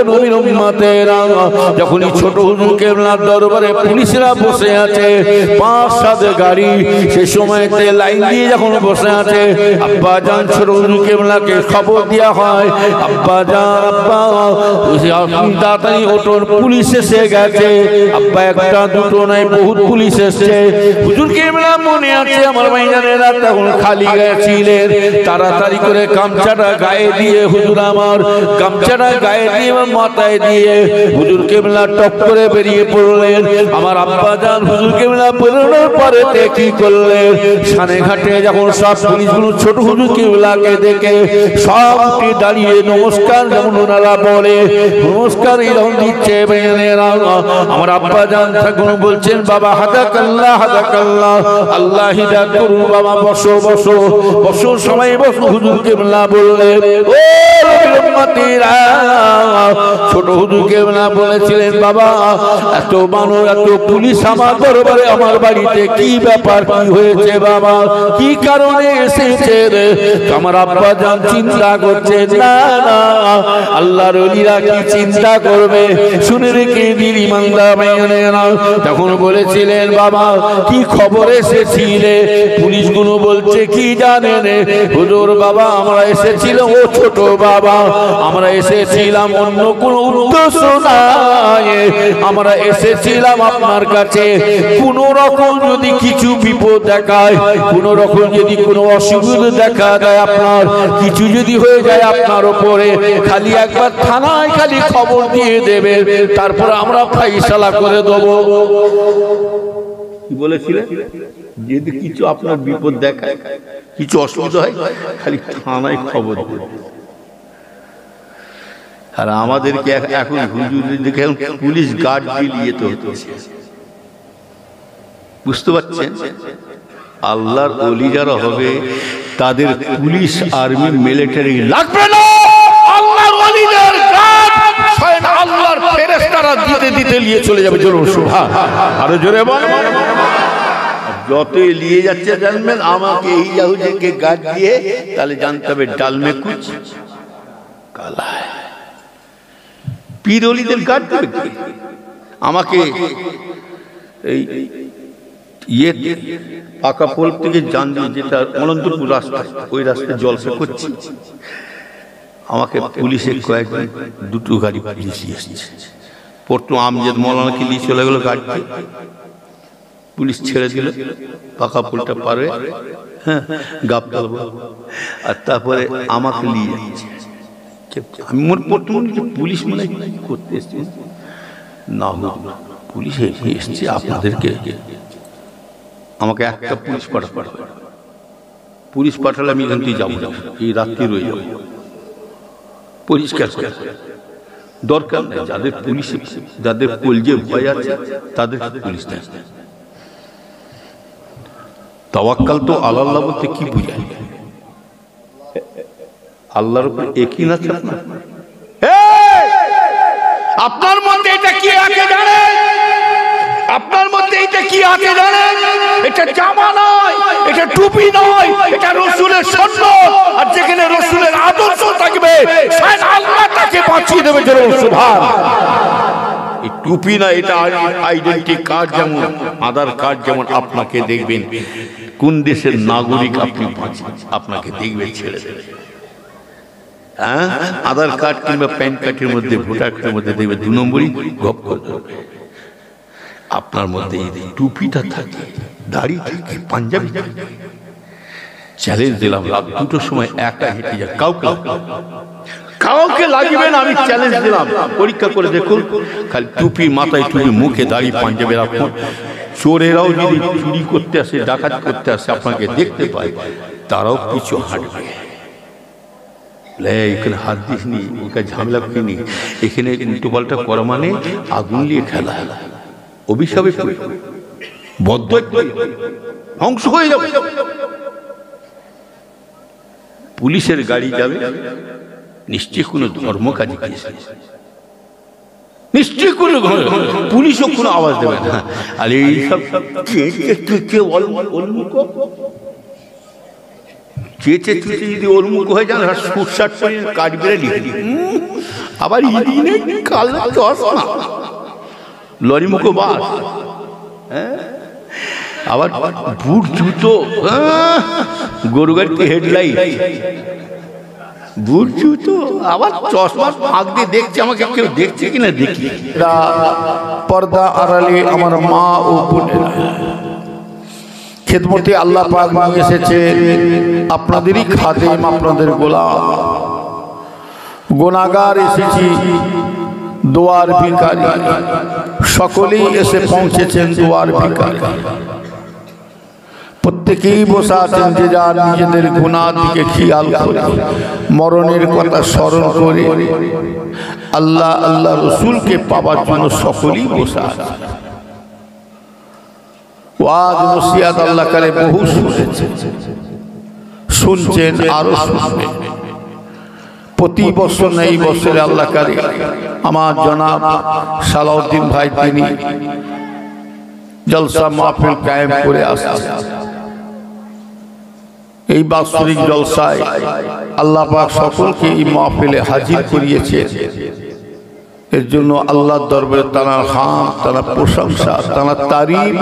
নবীর উম্মতেরা, যখনই ছোট হুজুর কেবলার দরবারে পুলিশরা বসে আছে 5-7 গাড়ি, সে সময়তে লাইন দিয়ে যখন বসে আছে, আব্বা জান ছোট হুজুর কেবলাকে খবর দেওয়া হয়, আব্বা জান আব্বা আপনি তাড়াতাড়ি ওঠুন, পুলিশ এসে গেছে। আব্বা একটা দুটো নয়, বহুত পুলিশ এসছে। হুজুর কেবলা মনে আছে আমার ভাইজানেরা তখন খালি গায়ে ছিলেন, তাড়াতাড়ি করে গামছাটা গায়ে দিয়ে হুজুর আমার গামছাটা গায়ে দিয়ে মাথায় দিয়ে হুজুর কেবলা টপ করে বেরিয়ে পড়লেন। আমার আব্বা জান হুজুর কেবলা বেরোনোর পরে কি করলেন, সানে ঘাটে যখন সব পুলিশগুলো ছোট হুজুর কেবলাকে দেখে সব উঠে দাঁড়িয়ে নমস্কার যেমন ওনারা বলে নমস্কার এরকম দিচ্ছে। আমার আব্বা জান তখন বলছেন, বাবা হাদাকাল্লাহ হাদাকাল্লাহ, আল্লাহ হিদায়াত করুন বাবা, বসো বসো বসো, সবাই বসো। হুজুর কেবলা বললেন, ও উম্মতিরা, ছোট হুজুর কেবলা বলেছিলেন, বাবা এত মানুষ এত পুলিশ আমার দরবারে আমার বাড়িতে কি ব্যাপার, কি হয়েছে বাবা, কি কারণে এসেছে? আমার আব্বা জান চিন্তা করছে, না না আল্লাহর ওলিরা কি চিন্তা করবে, শুনে রেখে দিন ইমানদার ভাইয়েরা। তখন বলেছিলেন, বাবা কি খবর এসেছিলে? পুলিশগুলো বলছে, কি জানেন হুজুর, বাবা আমরা এসেছিলাম, ও ছোট বাবা আমরা এসেছিলাম অন্য কোনো উদ্দেশ্য নাই, আমরা এসেছিলাম আপনার কাছে কোন রকম যদি কিছু বিপদ দেখায়, কোন রকম যদি কোনো অসুবিধা দেখা দেয়, আপনার কিছু যদি হয়ে যায় আপনার উপরে, খালি একবার থানায় খালি খবর দিয়ে দেবে, তারপর আমরা ফাইসালা করে দেবো। কি বলেছিলেন? যদি কিছু আপনার বিপদ দেখায়, কিছু অসুবিধা হয়, খালি থানায় খবর দেবে। আর আমাদেরকে এখন হুজুরের দেখে পুলিশ গার্ড দিয়ে তো হচ্ছে, বুঝতে পারছেন? আল্লাহর ওলি যারা হবে তাদের পুলিশ আর্মি মিলিটারি লাগবে না, আল্লাহর ওলিদের গার্ড স্বয়ং আল্লাহর ফেরেশতারা দিতে দিতে নিয়ে চলে যাবে। জোরে সুবহান, আরো জোরে বলেন। যতই নিয়ে যাচ্ছে জানবেন, আমাকে এই হুজুরকে গার্ড দিয়ে, তাহলে জানতে হবে ডাল মে কুছ কালা है। পীর ওলিদের গার্ড দেবে কি? আমাকে এই ইয়ে পাকা পোল থেকে যান যেটা মলন্তপুর রাস্তা, ওই রাস্তায় জলসা করছি, আমাকে পুলিশে কয়েকজন দুটো গাড়ি পুলিশ এসেছে। প্রথম আমজেদ মৌলানাকে নিয়ে চলে গেল গাড়িতে, পুলিশ ছেড়ে দিল, পাকা পোলটা পারে, হ্যাঁ গাবতল, আর তারপরে আমাকে নিয়ে যাচ্ছে। আমি মোট প্রথম পুলিশ মানে করতে এসছি না, পুলিশ এসছে আপনাদেরকে, আমাকে একটা পুলিশ পাঠাবে, পুলিশ পাঠালে আমি এখান থেকে যাবো, এই রাত্রি রয়ে যাবো, পরিষ্কার করে দরকার নেই। যাদের পুলিশ, যাদের কলজে ভয় আছে তাদের পুলিশ দেয়। তাওয়াক্কাল তো আল্লাহ বলতে কি বুঝায়? আল্লাহর উপর একই না আপনার, আপনার মধ্যে এটা কি আছে জানেন? আপনার মধ্যে এটা কি আছে জানেন? এটা জামা নয়, এটা টুপি নয়, এটা রাসূলের সুন্নাত। আর যেখানে রাসূলের আদর্শ থাকবে স্বয়ং আল্লাহ তাকে বাঁচিয়ে দেবে। জোরে সুবহান। এই টুপি না, এটা আইডেন্টি কার্ড, যেমন আধার কার্ড, যেমন আপনাকে দেখবেন কোন দেশের নাগরিক আপনি, আপনাকে দেখবে ছেড়ে দেবে। হ্যাঁ, আধার কার্ড কিংবা প্যান কার্ডের মধ্যে, ভোটার কার্ডের মধ্যে দেখবে 2 নম্বরই গপ করে দেবে। আপনার মধ্যে এই টুপিটা থাকে, দাড়ি থাকে, পাঞ্জাবি থাকে। চ্যালেঞ্জ দিলাম, রাত 2টোর সময় একা হেঁটে যা, কাউকে লাগবে না, আমি চ্যালেঞ্জ দিলাম, পরীক্ষা করে দেখুন, খালি টুপি মাথায়, টুপি মুখে, দাড়ি, পাঞ্জাবি রাখুন। চোরেরাও যদি চুরি করতে আসে, ডাকাত করতে আসে, আপনাকে দেখতে পায়, তারাও পিছু হাঁটবে। এখানে হাত দিসনি, ওকে ঝামেলা করিনি, এখানে উল্টো পাল্টা করা মানে আগুন নিয়ে খেলা, অভিশাপে বদ্ধ ধ্বংস হয়ে যাবে। পুলিশের গাড়ি যাবে, নিশ্চয় কোনো ধর্ম কাজে গিয়েছে, নিশ্চয় কোনো পুলিশও কোনো আওয়াজ দেবে না। আর এইসব চেঁচে চুচে যদি ওলমুখ হয়ে যান, সুটসাট করে কাঠ বেড়ে লিখে আবার ইদিনে কালো চশমা, লরি মুখো বাস, আবার বুট জুতো, গরু গাড়িতে হেডলাইট, বুট জুতো, আবার চশমা ফাঁক দিয়ে দেখছে আমাকে, কেউ দেখছে কিনা দেখি। পর্দা আড়ালে আমার মা ও বোনেরা, খেদমতে আল্লাহ পাক নিয়ে এসেছে আপনাদেরই খাদেম, আপনাদের গোলাম, গুনাহগার এসেছি, দোয়ার ভিখারি, সকলেই এসে পৌঁছেছেন দোয়ার ভিখারি। প্রত্যেকেই বসে আছেন যে যার নিজেদের গুনাহ দিকে খেয়াল করে, মরণের কথা স্মরণ করে, আল্লাহ আল্লাহ রসুলকে পাওয়ার জন্য সকলেই বসে আছে। ওয়াজ নসিহত আল্লাহ করে বহু শুনেছেন, শুনছেন, আরো শুনবেন। প্রতি বছর না এই বছরে আল্লাহ করে আমার জনাব সালাউদ্দিন ভাই তিনি জলসা মাহফিল কায়েম করে আসছেন। এই বাৎসরিক জলসায় আল্লাহ পাক সকলকে এই মাহফিলে হাজির করিয়েছে। এর জন্য আল্লাহর দরবারে তানার হামদ, তানার প্রশংসা, তানার তারিফ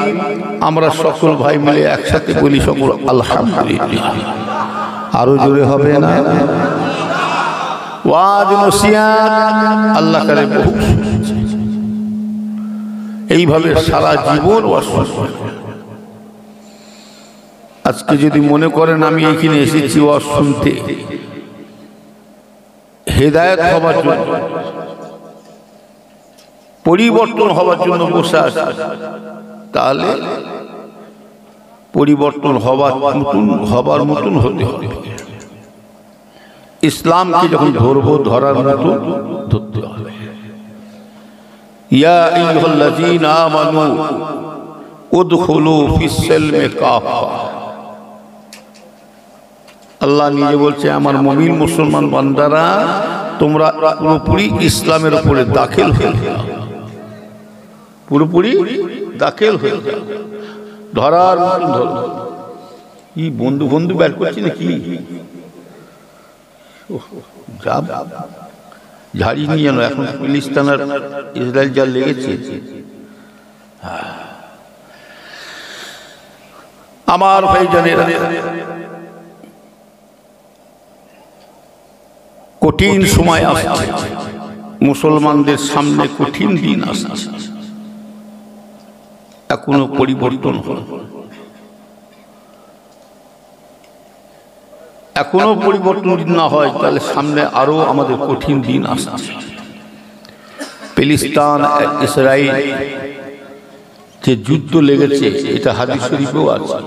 আমরা সকল ভাই মিলে একসাথে বলি সকল আলহামদুলিল্লাহ। আরো জোরে হবে না? ওয়াজ নসিহত আল্লাহ করে বহু, এইভাবে সারা জীবন ওয়াজ। আজকে যদি মনে করেন আমি এখানে এসেছি ওয়াজ শুনতে, হেদায়েত হবার জন্য, পরিবর্তন হবার জন্য বসে আছে, তাহলে পরিবর্তন হবার মতন হতে হবে। ইসলামকে যখন ধরবো, ধরার মতো ধরতে হবে। ইয়া আইয়ুহাল্লাযীনা আমানু উদখুলু ফিস-সিলমি কাফা। আল্লাহ নিজে বলছে আমার মুমিন মুসলমান বান্দারা তোমরা পুরোপুরি ইসলামের উপরে দাখিল হয়ে যাও, পুরোপুরি দাখিল হয়ে যাও, ধরার মতন ধরো। কি বন্ধু বন্ধু বের করছি নাকি? ঝাড়ি নিয়ে যেন এখন ফিলিস্তিন আর ইসরায়েল যা লেগেছে। আমার ভাইজানেরা, কঠিন সময় আসছে, মুসলমানদের সামনে কঠিন দিন আসছে, এখনো পরিবর্তন হয়, এখনো পরিবর্তন না হয় তাহলে সামনে আরো আমাদের কঠিন দিন আসছে। ফিলিস্তিন ইসরায়েল যে যুদ্ধ লেগেছে এটা হাদিস শরীফেও আছে।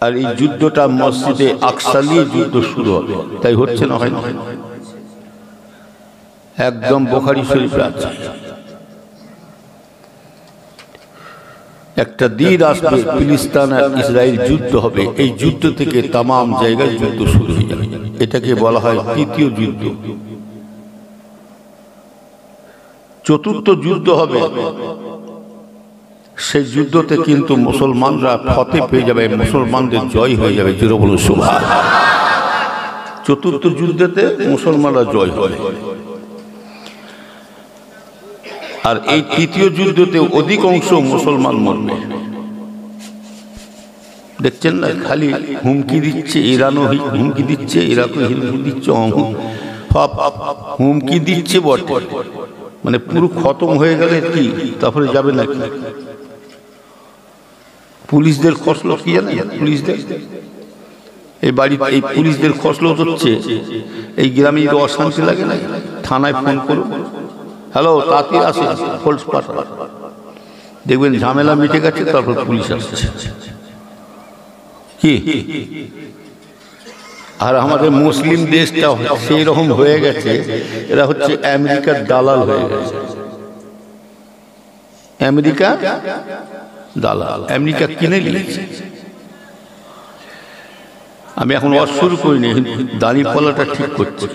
আর এই যুদ্ধটা মসজিদে আকসা নিয়ে যুদ্ধ শুরু হবে, তাই হচ্ছে না? হয় না? একদম বুখারী শরীফে আছে। একটা দিন আসবে ফিলিস্তিন আর ইসরায়েল যুদ্ধ হবে, এই যুদ্ধ থেকে তাম জায়গায় যুদ্ধ শুরু হয়ে যাবে। এটাকে বলা হয় তৃতীয় যুদ্ধ। চতুর্থ যুদ্ধ হবে, সেই যুদ্ধতে কিন্তু মুসলমানরা ফতে পেয়ে যাবে, মুসলমানদের জয় হয়ে যাবে। জোরে বলুন সুবহানাল্লাহ। চতুর্থ যুদ্ধেতে মুসলমানরা জয় হবে। আর এই তৃতীয় যুদ্ধতে অধিকাংশ মুসলমান মরবে। দেখছেন না, খালি হুমকি দিচ্ছে, ইরানও হুমকি দিচ্ছে, ইরাকও হুমকি দিচ্ছে, হুমকি দিচ্ছে বটে, মানে পুরো খতম হয়ে গেলে কি তারপরে যাবে নাকি? পুলিশদের খসলো কি জানে? পুলিশদের এই বাড়িতে এই পুলিশদের খসলো হচ্ছে, এই গ্রামে যদি অশান্তি লাগে না, থানায় ফোন করুন, হ্যালো তাড়াতাড়ি আসে, ফোর্স পাঠা, দেখবেন ঝামেলা মিটে গেছে, তারপর পুলিশ আসছে। কি আর আমাদের মুসলিম দেশটা সেই রকম হয়ে গেছে, এরা হচ্ছে আমেরিকার দালাল হয়ে গেছে। আমেরিকা দালাল, আমেরিকা কিনে নিয়েছে। আমি এখন ওয়াজ শুরু করিনি, দাঁড়িয়ে পালাটা ঠিক করছি।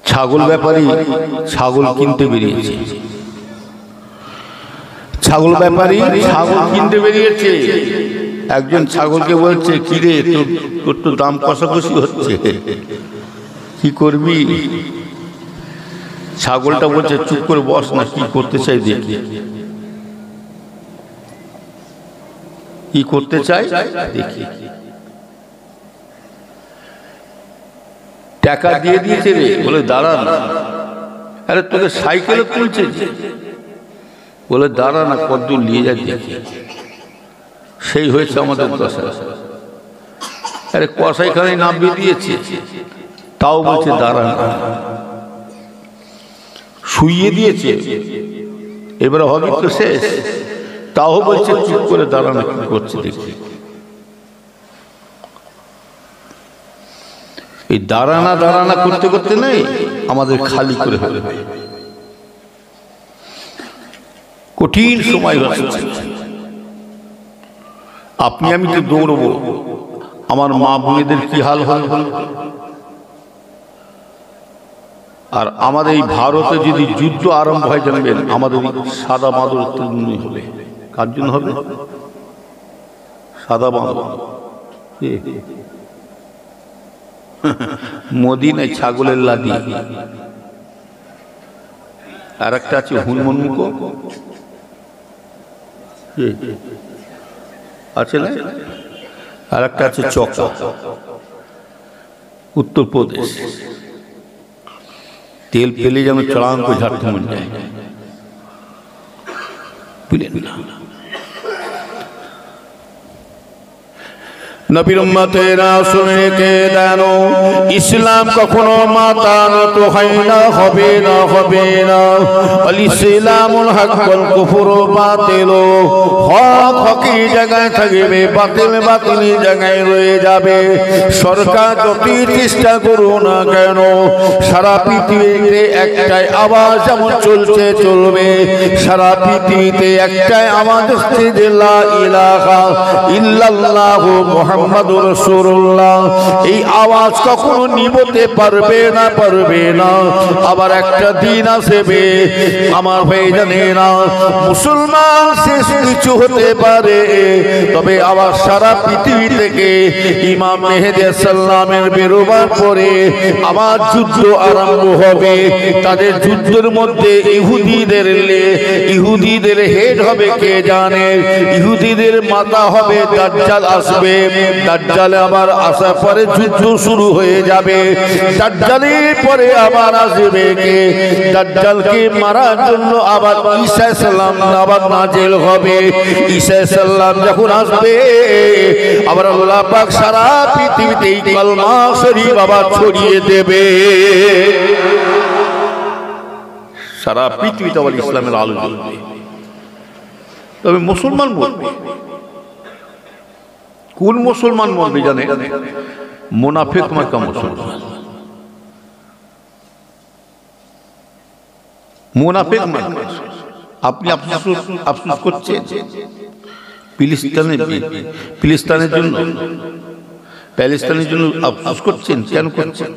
ছাগল ব্যাপারী ছাগল কিনতে বেরিয়েছে, ছাগল ব্যাপারী ছাগল কিনতে বেরিয়েছে। একজন ছাগলকে বলছে, কিরে তোর তো দাম কষাকষি হচ্ছে, কি করবি? ছাগলটা বলছে, চুপ করে বস না, কি করতে চাই দেখি। কি করতে চাই দেখি। টাকা দিয়ে দিয়েছে রে, বলে দাঁড়া না। আরে তোকে সাইকেলে তুলছে, বলে দাঁড়া না, কতদূর নিয়ে যায় দেখি। সেই হয়েছে আমাদের দশা। আরে কসাইখানে নামিয়ে দিয়েছে, তাও বলছে দাঁড়া না। শুইয়ে দিয়েছে, এবারে হবে তো শেষ, তাও বলছে চুপ করে দাঁড়া না, কি করছে দেখি। এই দাঁড়ানা করতে করতে নেই আমাদের খালি করে হবে, কঠিন সময় হচ্ছে। আপনি আমি তো দৌড়বো, আমার মা বোনেদের কি হাল হবে। আর আমাদের এই ভারতে যদি যুদ্ধ আরম্ভ হয় জানবেন, আমাদের সাদা মাদুর তৈরি হবে। কার জন্য হবে? সাদা মাদুর। মোদি নাই, ছাগলের লাদি। আর একটা আছে হুনমুন্মুখ আছে না, আর একটা আছে চকা, উত্তরপ্রদেশ। তেল পেলে যেন চড়াং করে ঝাড়তে মন যায়, বুঝলেন না? নবীর উম্মতেরা শুনে কে জানো, ইসলাম কখনো মাথা নত হয় না, হবে না, হবে না। আল ইসলামুল হক ওয়াল কুফরু বাতিল। হক হকি জায়গায় থাকবে, বাতিল বাতিলি জায়গায় রয়ে যাবে। সরকার যতই চেষ্টা করুক না কেন, সারা পৃথিবীতে একটাই আওয়াজ যেমন চলছে চলবে। সারা পৃথিবীতে একটাই আওয়াজ হচ্ছে যে লা ইলাহা ইল্লাল্লাহু মুহাম্মাদুর রাসূলুল্লাহ। এই আওয়াজ কখনো নিভতে পারবে না, পারবে না। আবার একটা দিন আসবে আমার ভাই জানে না, মুসলমান শেষ কিছু হতে পারে, তবে আবার সারা পৃথিবী থেকে ইমাম মেহেদী সাল্লামের বেরোবার পরে আবার যুদ্ধ আরম্ভ হবে। তাদের যুদ্ধের মধ্যে ইহুদিদের হেড হবে কে জানে, ইহুদিদের মাথা হবে দাজ্জাল। আসবে দাজ্জালে, আবার আসার পরে যুদ্ধ শুরু হয়ে যাবে। দাজ্জালের পরে আবার আসবে কে, দাজ্জালকে মারার জন্য আবার ঈসা সালাম আবার নাজিল হবে। ঈসা সালাম যখন আসবে, আবার আল্লাহ পাক সারা পৃথিবীতে কলমা শরীফ আবার ছড়িয়ে দেবে। সারা পৃথিবীতে আবার ইসলামের আলো জ্বলবে। তবে মুসলমান বলবে, কোন মুসলমান বলবে জানে? মুনাফিক মার্কা মুসলমান। মুনাফিক মার্কা। আপনি আফসোস করছেন প্যালেস্টাইনের জন্য, প্যালেস্টাইনের জন্য আফসোস করছেন। কেন করছেন?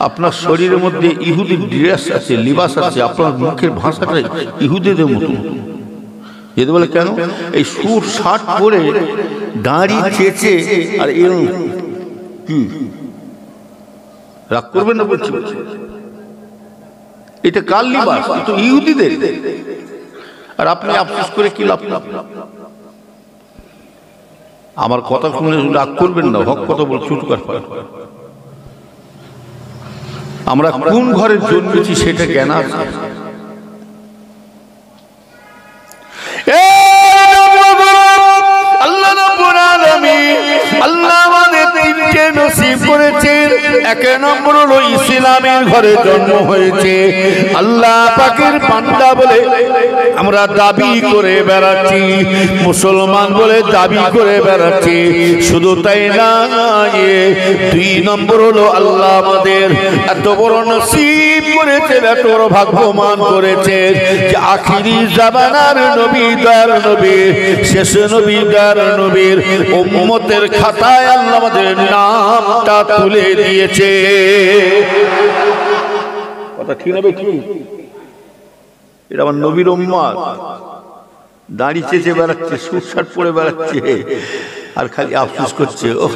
আপনার শরীরের মধ্যে ইহুদির ড্রেস আছে, লিবাস আছে, আপনার মুখের ভাষাটা ইহুদিদের মতো। যেতে বলে কেন? এই সুর শার্ট পরে দাঁড়ি চেঁচে, আর এরকম কি রাগ করবেন না বলছি, এটা কার লিবাস? তো ইহুদিদের। আর আপনি আফসোস করে কি লাভ? আমার কথা শুনে রাগ করবেন না, হক কথা বলে ছুট কর। আমরা কোন ঘরে জন্মেছি সেটা জ্ঞান আছে। আল্লাহ আমাদের তিনটে নসিব করেছেন। এক নম্বর হলো ইসলামের ঘরে জন্ম হয়েছে। আল্লাহ পাকের বান্দা বলে আমরা দাবি করে বেড়াচ্ছি, মুসলমান বলে দাবি করে বেড়াচ্ছি। শুধু তাই না, দুই নম্বর হলো আল্লাহ আমাদের এত বড় নসিব করেছেন, এত বড় ভাগ্যবান করেছেন যে আখিরি জামানার নবী, দয়ার নবী, শেষ নবী, দয়ার নবীর উম্মতের খাতায় আল্লাহ আমাদের নামটা তুলে দিয়েছে। কথা ঠিক হবে কি? এটা আমার নবীর উম্মত, দাড়ি চেঁচে বেড়াচ্ছে, সুট শার্ট পরে বেড়াচ্ছে, আর খালি আফসোস করছে, ও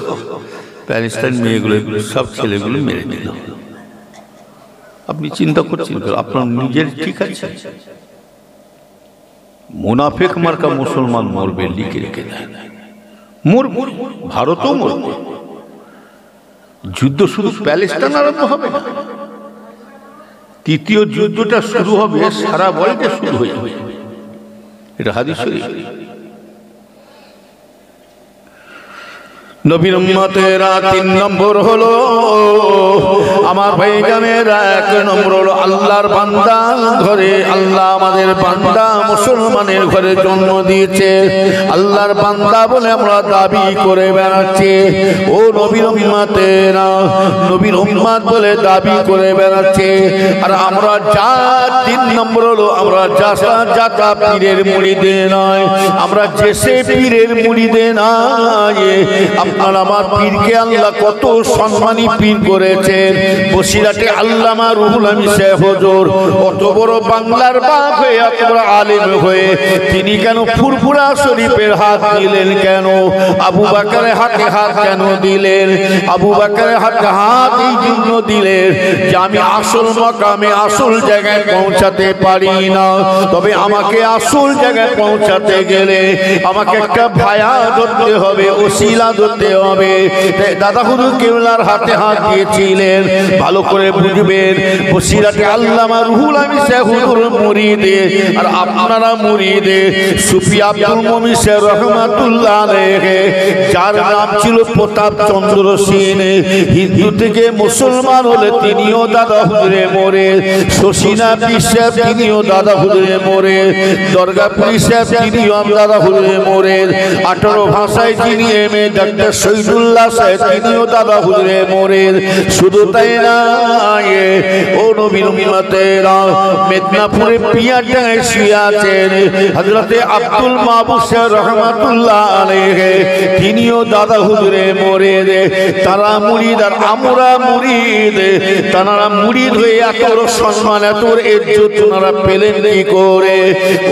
প্যালেস্টাইন মেয়েগুলো সব ছেলেগুলো মেরে দিল। আপনি চিন্তা করছেন আপনার নিজের ঠিক আছে? মুনাফিক মার্কা মুসলমান মরবে, লিখে রেখে দেয়, মরবে, ভারতও মরবে। যুদ্ধ শুধু প্যালেস্টাইন আরম্ভ হবে না, তৃতীয় যুদ্ধটা শুরু হবে সারা ওয়ার্ল্ডে শুরু হয়ে যাবে। এটা হাদিস শরীফ। নবীর উম্মতেরা 3 নম্বর হলো আমার ভাইজানেরা, 1 নম্বর হলো আল্লাহর বান্দা ঘরে। আল্লাহ আমাদের বান্দা মুসলমানের ঘরে জন্ম দিয়েছে, আল্লাহর বান্দা বলে আমরা দাবি করে বেড়াচ্ছি। ও নবীর উম্মতেরা, নবীর উম্মত বলে দাবি করে বেড়াচ্ছে। আর আমরা যা 3 নম্বর হলো আমরা যাতা পীরের মুরিদে নয়, আমরা যেসে পীরের মুরিদে নয়। আপনার আমার পীরকে আল্লাহ কত সম্মানী পীর করেছেন। বসিরাটে আল্লামা রুহুল আমিন সাহেব হুজুর অত বড় বাংলার বাপ হয়ে, এত বড় আলেম হয়ে তিনি কেন ফুরফুরা শরীফের হাত দিলেন? কেন আবু বকরের হাতে হাত কেন দিলেন? আবু বকরের হাতে হাত এই জন্য দিলেন যে আমি আসল মাকামে আসল জায়গায় পৌঁছাতে পারি না, তবে আমাকে আসল জায়গায় পৌঁছাতে গেলে আমাকে একটা ভায়া ধরতে হবে, ওসিলা ধরতে হবে। দাদা হুজুর কেবলার হাতে হাত দিয়েছিলেন, ভালো করে বুঝবেন। বসিরাটে আল্লামা রুহুল আমিন সাহেব হুজুর মুরিদে, আর আপনারা মুরিদে সুফি আব্দুল মুমিন সাহেব রহমাতুল্লাহ আলাইহি, যার নাম ছিল প্রতাপ চন্দ্র সেন। হিন্দু থেকে মুসলমান হলে তিনিও দাদা হুজুরে মোরে, শশীনা পীর সাহেব তিনিও দাদা হুজুরে মোরে, দুর্গাপুরী সাহেব তিনিও দাদা হুজুরে মোরে, 18 ভাষায় যিনি এমএ ডাক্তার শহীদুল্লাহ সাহেব তিনিও দাদা হুজুরে মোরে। শুধু তাই না, ও নবীর উম্মতেরা মেদিনীপুরে পিয়াটায় শুয়ে আছেন হযরতে আব্দুল মাহবুব সাহেব রহমাতুল্লাহ আলাইহি, তিনিও দাদা হুজুরে মোরে। তারা মুরিদ আর আমরা মুরিদ, তারা মুরিদ হয়ে এত সম্মান এত ইজ্জত ওনারা পেলেন কি করে?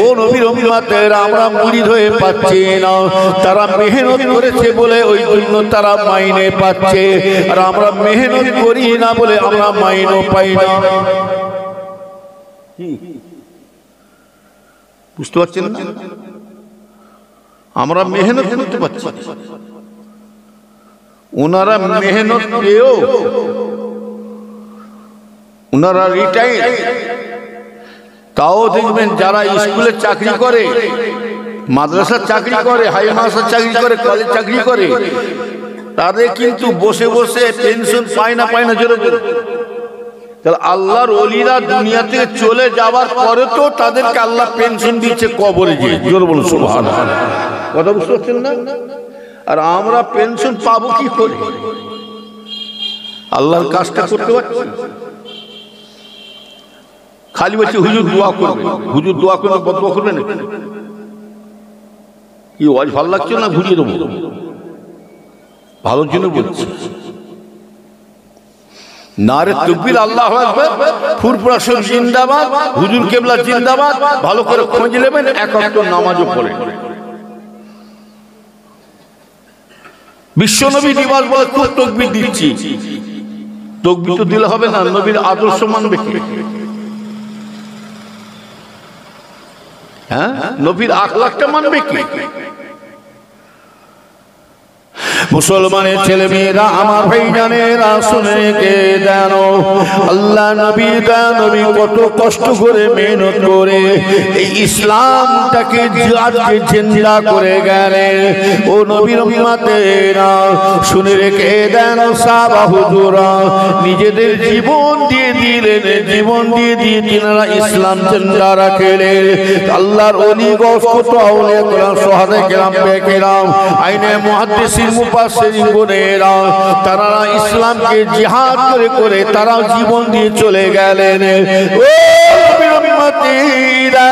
ও নবীর উম্মতেরা আমরা মুরিদ হয়ে পাচ্ছি না, তারা মেহনত করেছে বলে ওই জন্য তারা মাইনে পাচ্ছে, আর আমরা মেহনত করি না বলে আমরা মাইনে পাই না। বুঝতে পারছেন না? আমরা মেহনত করতে পারছি, ওনারা মেহনত পেয়েও ওনারা রিটায়ার। তাও দেখবেন যারা স্কুলে চাকরি করে, মাদ্রাসার চাকরি করে, হাই মাদ্রাসার চাকরি করে, কলেজ চাকরি করে, তাদের কিন্তু বসে বসে পেনশন পায় না জোরে জোরে। তাহলে আল্লাহর ওলিরা দুনিয়া থেকে চলে যাবার পরে তো তাদেরকে আল্লাহ পেনশন দিচ্ছে কবরে গিয়ে। জোরে বলুন সুবহানাল্লাহ। কথা বুঝতে পারছেন না? আর আমরা পেনশন পাবো কি করে? আল্লাহর কাজটা করতে পারছি, খালি বলছি হুজুর দোয়া করবে, হুজুর দোয়া করবে, বদদোয়া করবে না। কি ওয়াজ ভালো লাগছে না ঘুরিয়ে দেবো? ভালোর জন্য বলছি। নারে তাকবীর, আল্লাহু আকবার, ফুরফুরা শরীফ জিন্দাবাদ, হুজুর কেবলা জিন্দাবাদ। ভালো করে খোঁজ নেবেন, 1 ওয়াক্ত নামাজও পড়ে। বিশ্বনবী দিবস বলে খুব তাকবীর দিচ্ছি, তাকবীর তো দিলে হবে না, নবীর আদর্শ মানবে কে? হ্যাঁ, নবীর আখলাকটা মানবে কে? মুসলমানের ছেলে মেয়েরা আমার ভাইজানেরা শুনে কে জানো, আল্লাহ নবী কত কষ্ট করে মেহনত করে এই ইসলামটাকে আজকে জিন্দা করে গেলেন। ও নবীর উম্মতেরা শুনে রেখে দেন, সাহাবা হুজুরা নিজেদের জীবন দিয়ে দিলেন, জীবন দিয়ে তিনারা ইসলাম জিন্দা রাখলেন। আল্লাহর ওলি গৌস কত আউলিয়া কেরাম, সাহাবা কেরাম, বেকেরাম, আইনে মুহাদ্দিসিন, মুফাসসিরিন গুনেরা, তারা ইসলামকে জিহাদ করে তারাও জীবন দিয়ে চলে গেলেন। ও উম্মতিরা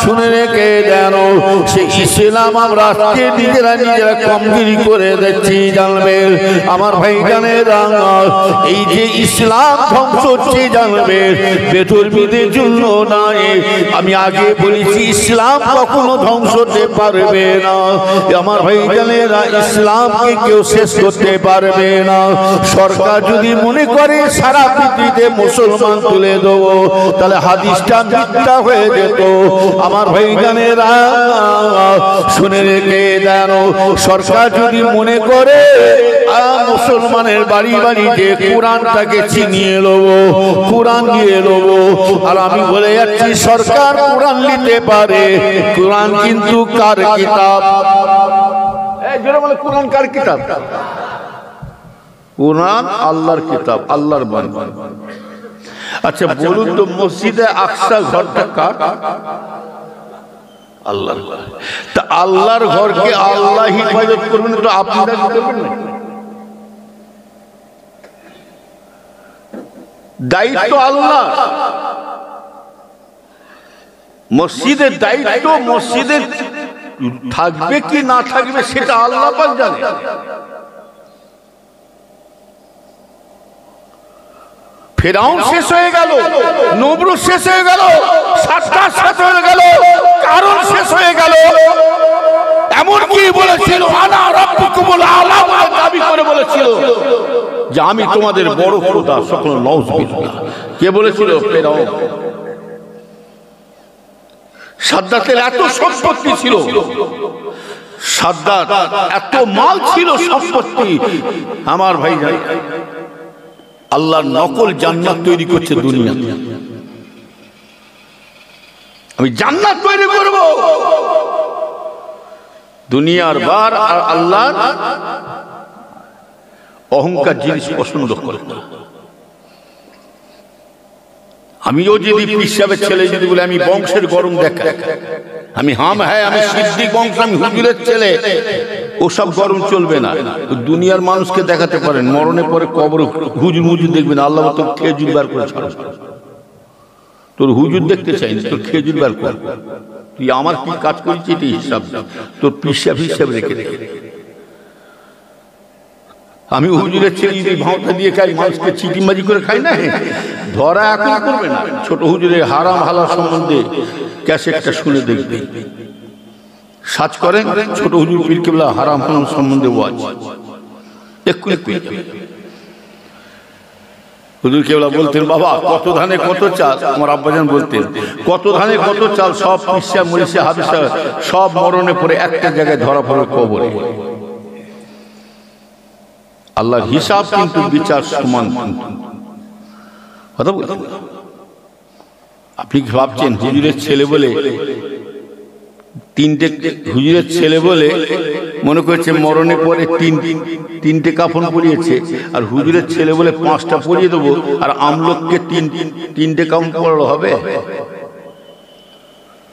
শুনে রেখে জানো সেই ইসলাম আমরা আজকে নিজেরা কমজোরি করে দিচ্ছি জানবে আমার ভাইজানেরা এই যে ইসলাম ধ্বংস হচ্ছে জানবে বেধর্মীদের জন্য নয় আমি আগে বলেছি ইসলাম কখনো ধ্বংস হতে পারবে না আমার ভাইজানেরা ইসলামকে কেউ শেষ করতে পারবে না সরকার যদি মনে করে সারা পৃথিবীতে মুসলমান তুলে দেবো তাহলে হাদিসটা মিথ্যা হয়ে যেত আমার ভাইজানেরা শুনে রেখে জানো সরকার যদি মনে করে মুসলমানের বাড়ি বাড়ি যে কোরআনটাকে ছিনিয়ে নেবো কোরআন নিয়ে নেবো আর আমি বলে যাচ্ছি সরকার কোরআন নিতে পারে কোরআন কিন্তু কার কিতাব কোরআন কার কিতাব কোরআন আল্লাহর কিতাব আল্লাহর বাণী আচ্ছা বলুন তো মসজিদে আকসা ঘরটা কার আল্লাহর তা আল্লাহর ঘরকে আল্লাহ হিফাজত করবেন তো আপনারা করবেন না দায়িত্ব আল্লাহ মসজিদের দায়িত্ব মসজিদের থাকবে কি না থাকবে সেটা আল্লাহ পাক জানে ফেরাউন শেষ হয়ে গেল নমরুদ শেষ হয়ে গেল সাদ্দাত শেষ হয়ে গেল কারণ শেষ হয়ে গেল এমন কি বলেছিল আনা রাব্বুকুমুল আলা দাবি করে বলেছিল যে আমি তোমাদের বড় খোদা সকল নাউজুবিল্লাহ কে বলেছিল ফেরাউন সাদ্দাতের এত সম্পত্তি ছিল সাদ্দাত এত মাল ছিল সম্পত্তি আমার ভাই ভাই আল্লাহর নকল জান্নাত তৈরি করছে দুনিয়াতে আমি জান্নাত তৈরি করব দুনিয়ার বার আর আল্লাহর অহংকার জিনিস পছন্দ করে না আমিও যদি পিসাবের ছেলে যদি বলে আমি বংশের গরম দেখা আমি আমি সিদ্দিক বংশ আমি হুজুরের ছেলে ওসব গরম চলবে না দুনিয়ার মানুষকে দেখাতে পারেন মরণের পরে কবর হুজুর দেখবেন আল্লাহ তোর খেজুর বার করে ছাড়ো তোর হুজুর দেখতে চাই না তোর খেজুর বার কর তুই আমার কি কাজ করেছি এটি হিসাব তোর পিসাব রেখে দে আমি হুজুরের ছেলে যদি ভাঁওতা দিয়ে খাই মানুষকে চিটিমাজি করে খাই না ধরা এখন করবে না ছোট হুজুরের হারাম হালাল সম্বন্ধে ক্যাসেটটা শুনে দেখবে সার্চ করেন ছোট হুজুর পীর কেবলা হারাম হালাল সম্বন্ধে ওয়াজ এক্ষুনি পেয়ে যাবে হুজুর কেবলা বলতেন বাবা কত ধানে কত চাল আমার আব্বাজান বলতেন কত ধানে কত চাল সব পিসা মরিচা হাবিসা সব মরণে পড়ে একটা জায়গায় ধরা পড়ে কবরে আল্লাহর হিসাব কিন্তু বিচার সমান কথা বলছেন আপনি ভাবছেন হুজুরের ছেলে বলে হুজুরের ছেলে বলে মনে করছে মরণে পরে তিনটে কাফন পরিয়েছে আর হুজুরের ছেলে বলে 5টা পরিয়ে দেবো আর আমলোককে তিনটে কাফন পরানো হবে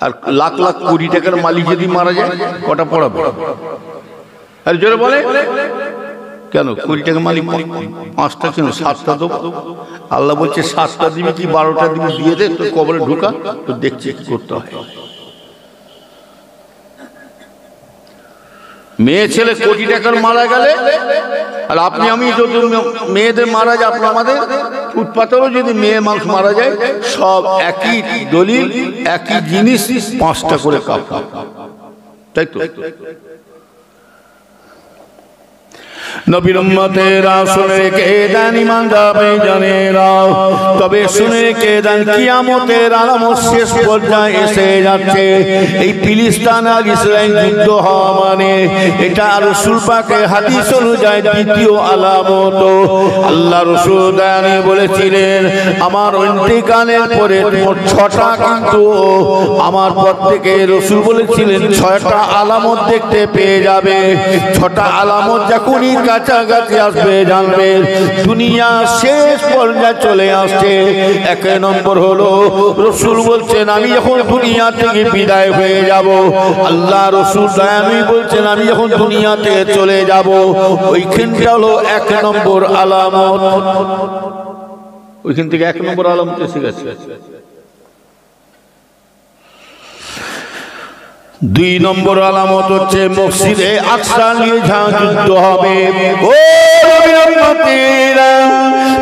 আর লাখ লাখ কোটি টাকার মালিক যদি মারা যায় কটা পড়াবে আর জোরে বলে কেন 20 টাকা মালিক 5টা কেন 7টা দেবো আল্লাহ বলছে 7টা দিবি কি 12টা দিবি দিয়ে দে তোর কবরে ঢুকা তো দেখছি কি করতে হয় মেয়ে ছেলে কোটি টাকার মারা গেলে আর আপনি আমি যদি মেয়েদের মারা যায় আপনি আমাদের ফুটপাতেও যদি মেয়ে মানুষ মারা যায় সব একই দলিল একই জিনিস 5টা করে কাফন তাই তো নবীর উম্মতেরা শুনে রেখে দেন ইমানদার ভাইজানেরা তবে শুনে রেখে দেন কিয়ামতের আলামত শেষ পর্যায়ে এসে যাচ্ছে এই ফিলিস্তিন আর ইসরাইল যুদ্ধ হওয়া মানে এটা রাসূল পাকের হাদিস অনুযায়ী দ্বিতীয় আলামত আল্লাহ রাসূল দানি বলেছিলেন আমার ইন্তেকালের পরে 6টা কিন্তু আমার পর থেকে রাসূল বলেছিলেন 6টা আলামত দেখতে পেয়ে যাবে 6টা আলামত যখনই কাছাকাছি আসবে জানবে দুনিয়া শেষ পর্যায়ে চলে আসছে 1 নম্বর হলো রাসূল বলছেন আমি যখন দুনিয়া থেকে বিদায় হয়ে যাব আল্লাহ রাসূল দায়ামি বলছেন আমি যখন দুনিয়া থেকে চলে যাব ওইখানটা হলো 1 নম্বর আলামত ওইখান থেকে 1 নম্বর আলামত এসে গেছে দুই নম্বর আলামত হচ্ছে মসজিদে আকসা নিয়ে যুদ্ধ হবে। ও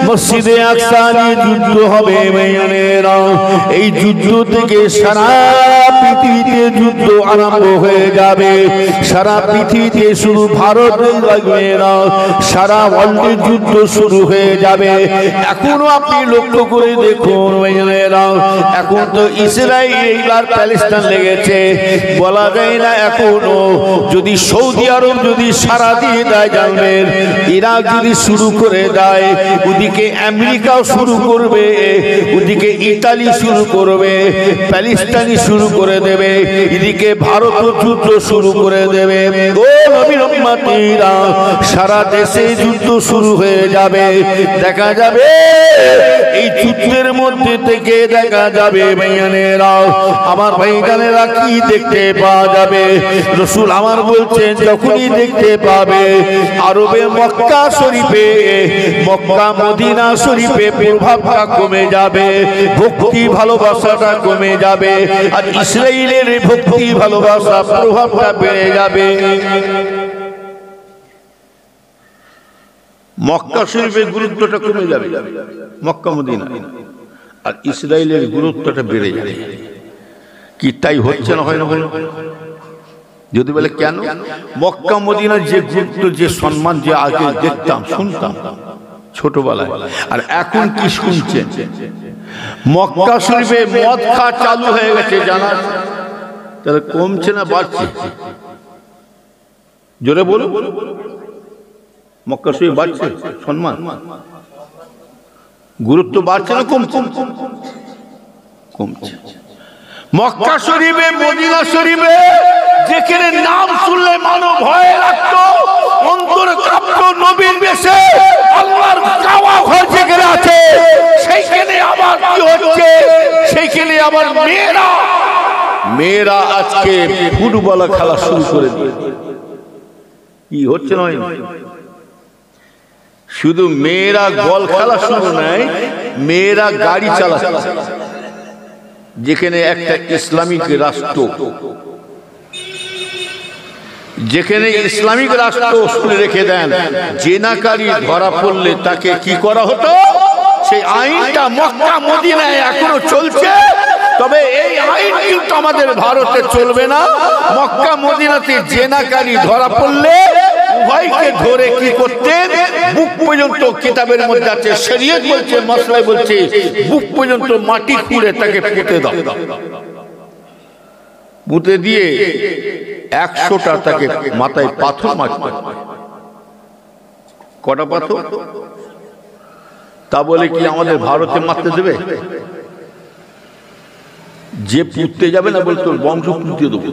মসজিদে আকসা নিয়ে যুদ্ধ হবে মেয়েরা। এই যুদ্ধ থেকে সারা পৃথিবীতে যুদ্ধ আরম্ভ হয়ে যাবে। সারা পৃথিবীতে শুধু ভারত লাগবে না, সারা ওয়ার্ল্ডে যুদ্ধ শুরু হয়ে যাবে। এখনো আপনি লক্ষ্য করে দেখুন মেয়েরা, এখন তো ইসরায়েল এইবার প্যালেস্টাইন লেগেছে, বলা যায় না এখনো যদি সৌদি আরব যদি সারা দিয়ে দেয় জানবেন, ইরাক যদি শুরু করে দেয়, ওদিকে আমেরিকাও শুরু করবে, ওদিকে ইতালি শুরু করবে, প্যালেস্টাইন শুরু করে দেবে, এদিকে ভারত যুদ্ধ শুরু করে দেবে। ও নবীর উম্মতিরা, সারা দেশে যুদ্ধ শুরু হয়ে যাবে। দেখা যাবে এই যুদ্ধের মধ্যে থেকে দেখা যাবে ভাইয়ানেরা, আমার ভাইজানেরা কি দেখতে পাওয়া যাবে? রাসূল আমার বলছেন যখনই দেখতে পাবে আরবে মক্কা শরীফে, মক্কা মদিনা শরীফে প্রভাবটা কমে যাবে, ভক্তি ভালোবাসাটা কমে যাবে, আর ইসরায়েলের ভক্তি ভালোবাসা প্রভাবটা বেড়ে যাবে। মক্কা শরীফের গুরুত্বটা কমে যাবে মক্কা মদিনা, আর ইসরায়েলের গুরুত্বটা বেড়ে যাবে। কি তাই হচ্ছে না? হয় না? বলো যদি বলে কেন? মক্কা মদিনার যে গুরুত্ব, যে সম্মান, যে আগে দেখতাম শুনতাম ছোটবেলায়, আর এখন কি শুনছেন? মক্কা শরীফে মদ খাওয়া চালু হয়ে গেছে, জানা? তাহলে কমছে না বাড়ছে? জোরে বলো। মক্কা শরীফ বাড়ছে, সম্মান গুরুত্ব বাড়ছে না কমছে? কমছে। মক্কা শরীফে মদিনা শরীফে যেখানে নাম শুনলে মানব ভয় লাগতো, অন্তর কাঁপতো, নবীর বেশে আল্লাহর কাওয়া ঘর যেখানে আছে সেইখানে আবার কি হচ্ছে? সেইখানে আবার মেয়েরা আজকে ফুটবল খেলা শুরু করে দিয়ে কি হচ্ছে? নয় শুধু মেয়েরা বল খেলা শুরু নয়, মেয়েরা গাড়ি চালাচ্ছে। যেখানে একটা ইসলামিক রাষ্ট্র, যেখানে ইসলামিক রাষ্ট্র শুনে রেখে দেন, জেনাকারী ধরা পড়লে তাকে কি করা হতো, সেই আইনটা মক্কা মদিনায় এখনো চলছে। তবে এই আইন কিন্তু আমাদের ভারতে চলবে না। মক্কা মদিনাতে জেনাকারী ধরা পড়লে উভয়কে ধরে কি করতেন, বুক পর্যন্ত, কিতাবের মধ্যে আছে, শরীয়ত বলছে, মাসলায় বলছে, বুক পর্যন্ত মাটি খুঁড়ে তাকে পুঁতে দাও। পুঁতে দিয়ে 100টা তাকে মাথায় পাথর মারত। কটা পাথর? তা বলে কি আমাদের ভারতে মারতে দেবে? যে পুঁততে যাবে না বলে তোর বংশ পুঁতিয়ে দেবো।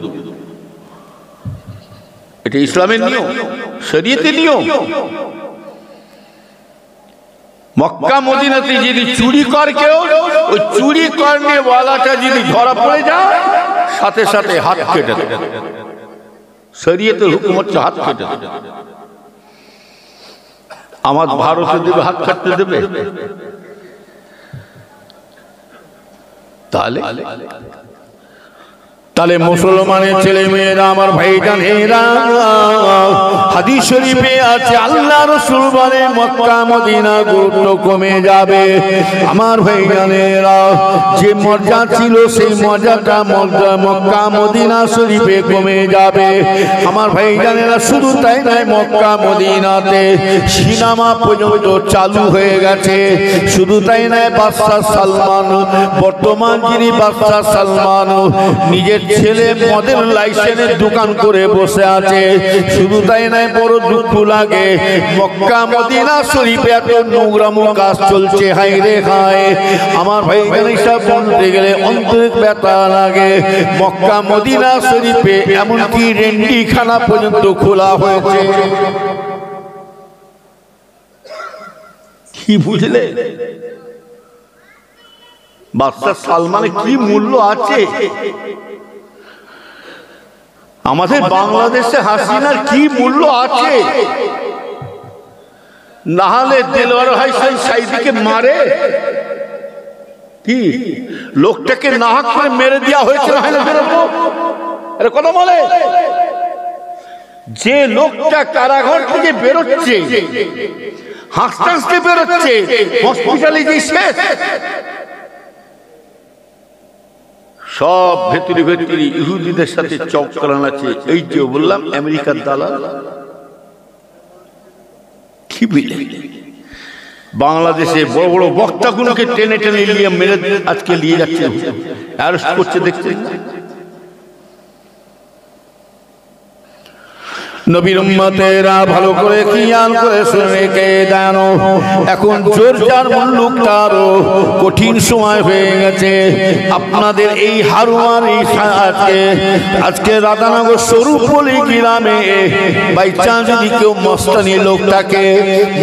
এটা ইসলামের নিয়ম, শরীয়তের নিয়ম। মক্কা মদিনাতে যদি চুরি করে কেউ, ওই চুরি করনে ওয়ালাটা যদি ধরা পড়ে যায়, সাথে সাথে হাত কেটে দেবে। শরীয়তের হুকুম হচ্ছে হাত কেটে দেবে। আমার ভারতে দেবে, হাত কাটতে দেবে? তাহলে মুসলমানের ছেলে মেয়েরা, আমার ভাইজানেরা, হাদিস শরীফে আছে আল্লাহ রাসূল বলে মক্কা মদিনা গুরুত্ব কমে যাবে। আমার ভাইজানেরা, যে মর্যাদা ছিল সেই মর্যাদাটা মক্কা মদিনা শরীফে কমে যাবে। আমার ভাইজানেরা, শুধু তাই নয়, মক্কা মদিনাতে সিনেমা পর্যন্ত চালু হয়ে গেছে। শুধু তাই নয়, বাদশাহ সালমান, বর্তমান যিনি বাদশাহ সালমান, নিজের ছেলে মদের লাইসেন্সের দোকান করে বসে আছে। শুধু তাই নয়, বড় দুঃখ লাগে, মক্কা মদিনা শরীফে এত নোংরামো কাজ চলছে। হায় রে হায়, আমার ভাই সব বলতে গেলে অন্তরে ব্যথা লাগে। মক্কা মদিনা শরীফে এমনকি রেন্ডিখানা পর্যন্ত খোলা হয়েছে। কি বুঝলে? বাদশাহ সালমানের কি মূল্য আছে? আমাদের বাংলাদেশে হাসিনার কি মূল্য আছে? না হলে দেলোয়ার ভাই সাইদিকে মারে কি, লোকটাকে নাহক করে মেরে দেওয়া হয়েছে। কথা বলে। যে লোকটা কারাগার থেকে বেরোচ্ছে, হাসতে হাসতে বেরোচ্ছে, হসপিটালিটি শেষ, সব ভেতরে ভেতরে ইহুদিদের সাথে চক্রান্ত আছে। এই যে বললাম আমেরিকার দালাল, কি বুঝলে? বাংলাদেশে বড় বড় বক্তাগুলোকে টেনে টেনে নিয়ে মেরে আজকে নিয়ে যাচ্ছে, অ্যারেস্ট করছে, দেখছেন। নবীর উম্মতেরা ভালো করে খেয়াল করে শুনে কে জানো, এখন জোরজার মুল্লুকটারও কঠিন সময় হয়ে গেছে। আপনাদের এই হারুয়ারি আজকে রাধানগর স্বরূপলি গ্রামে বাইচান্স যদি কেউ মস্তানি লোকটাকে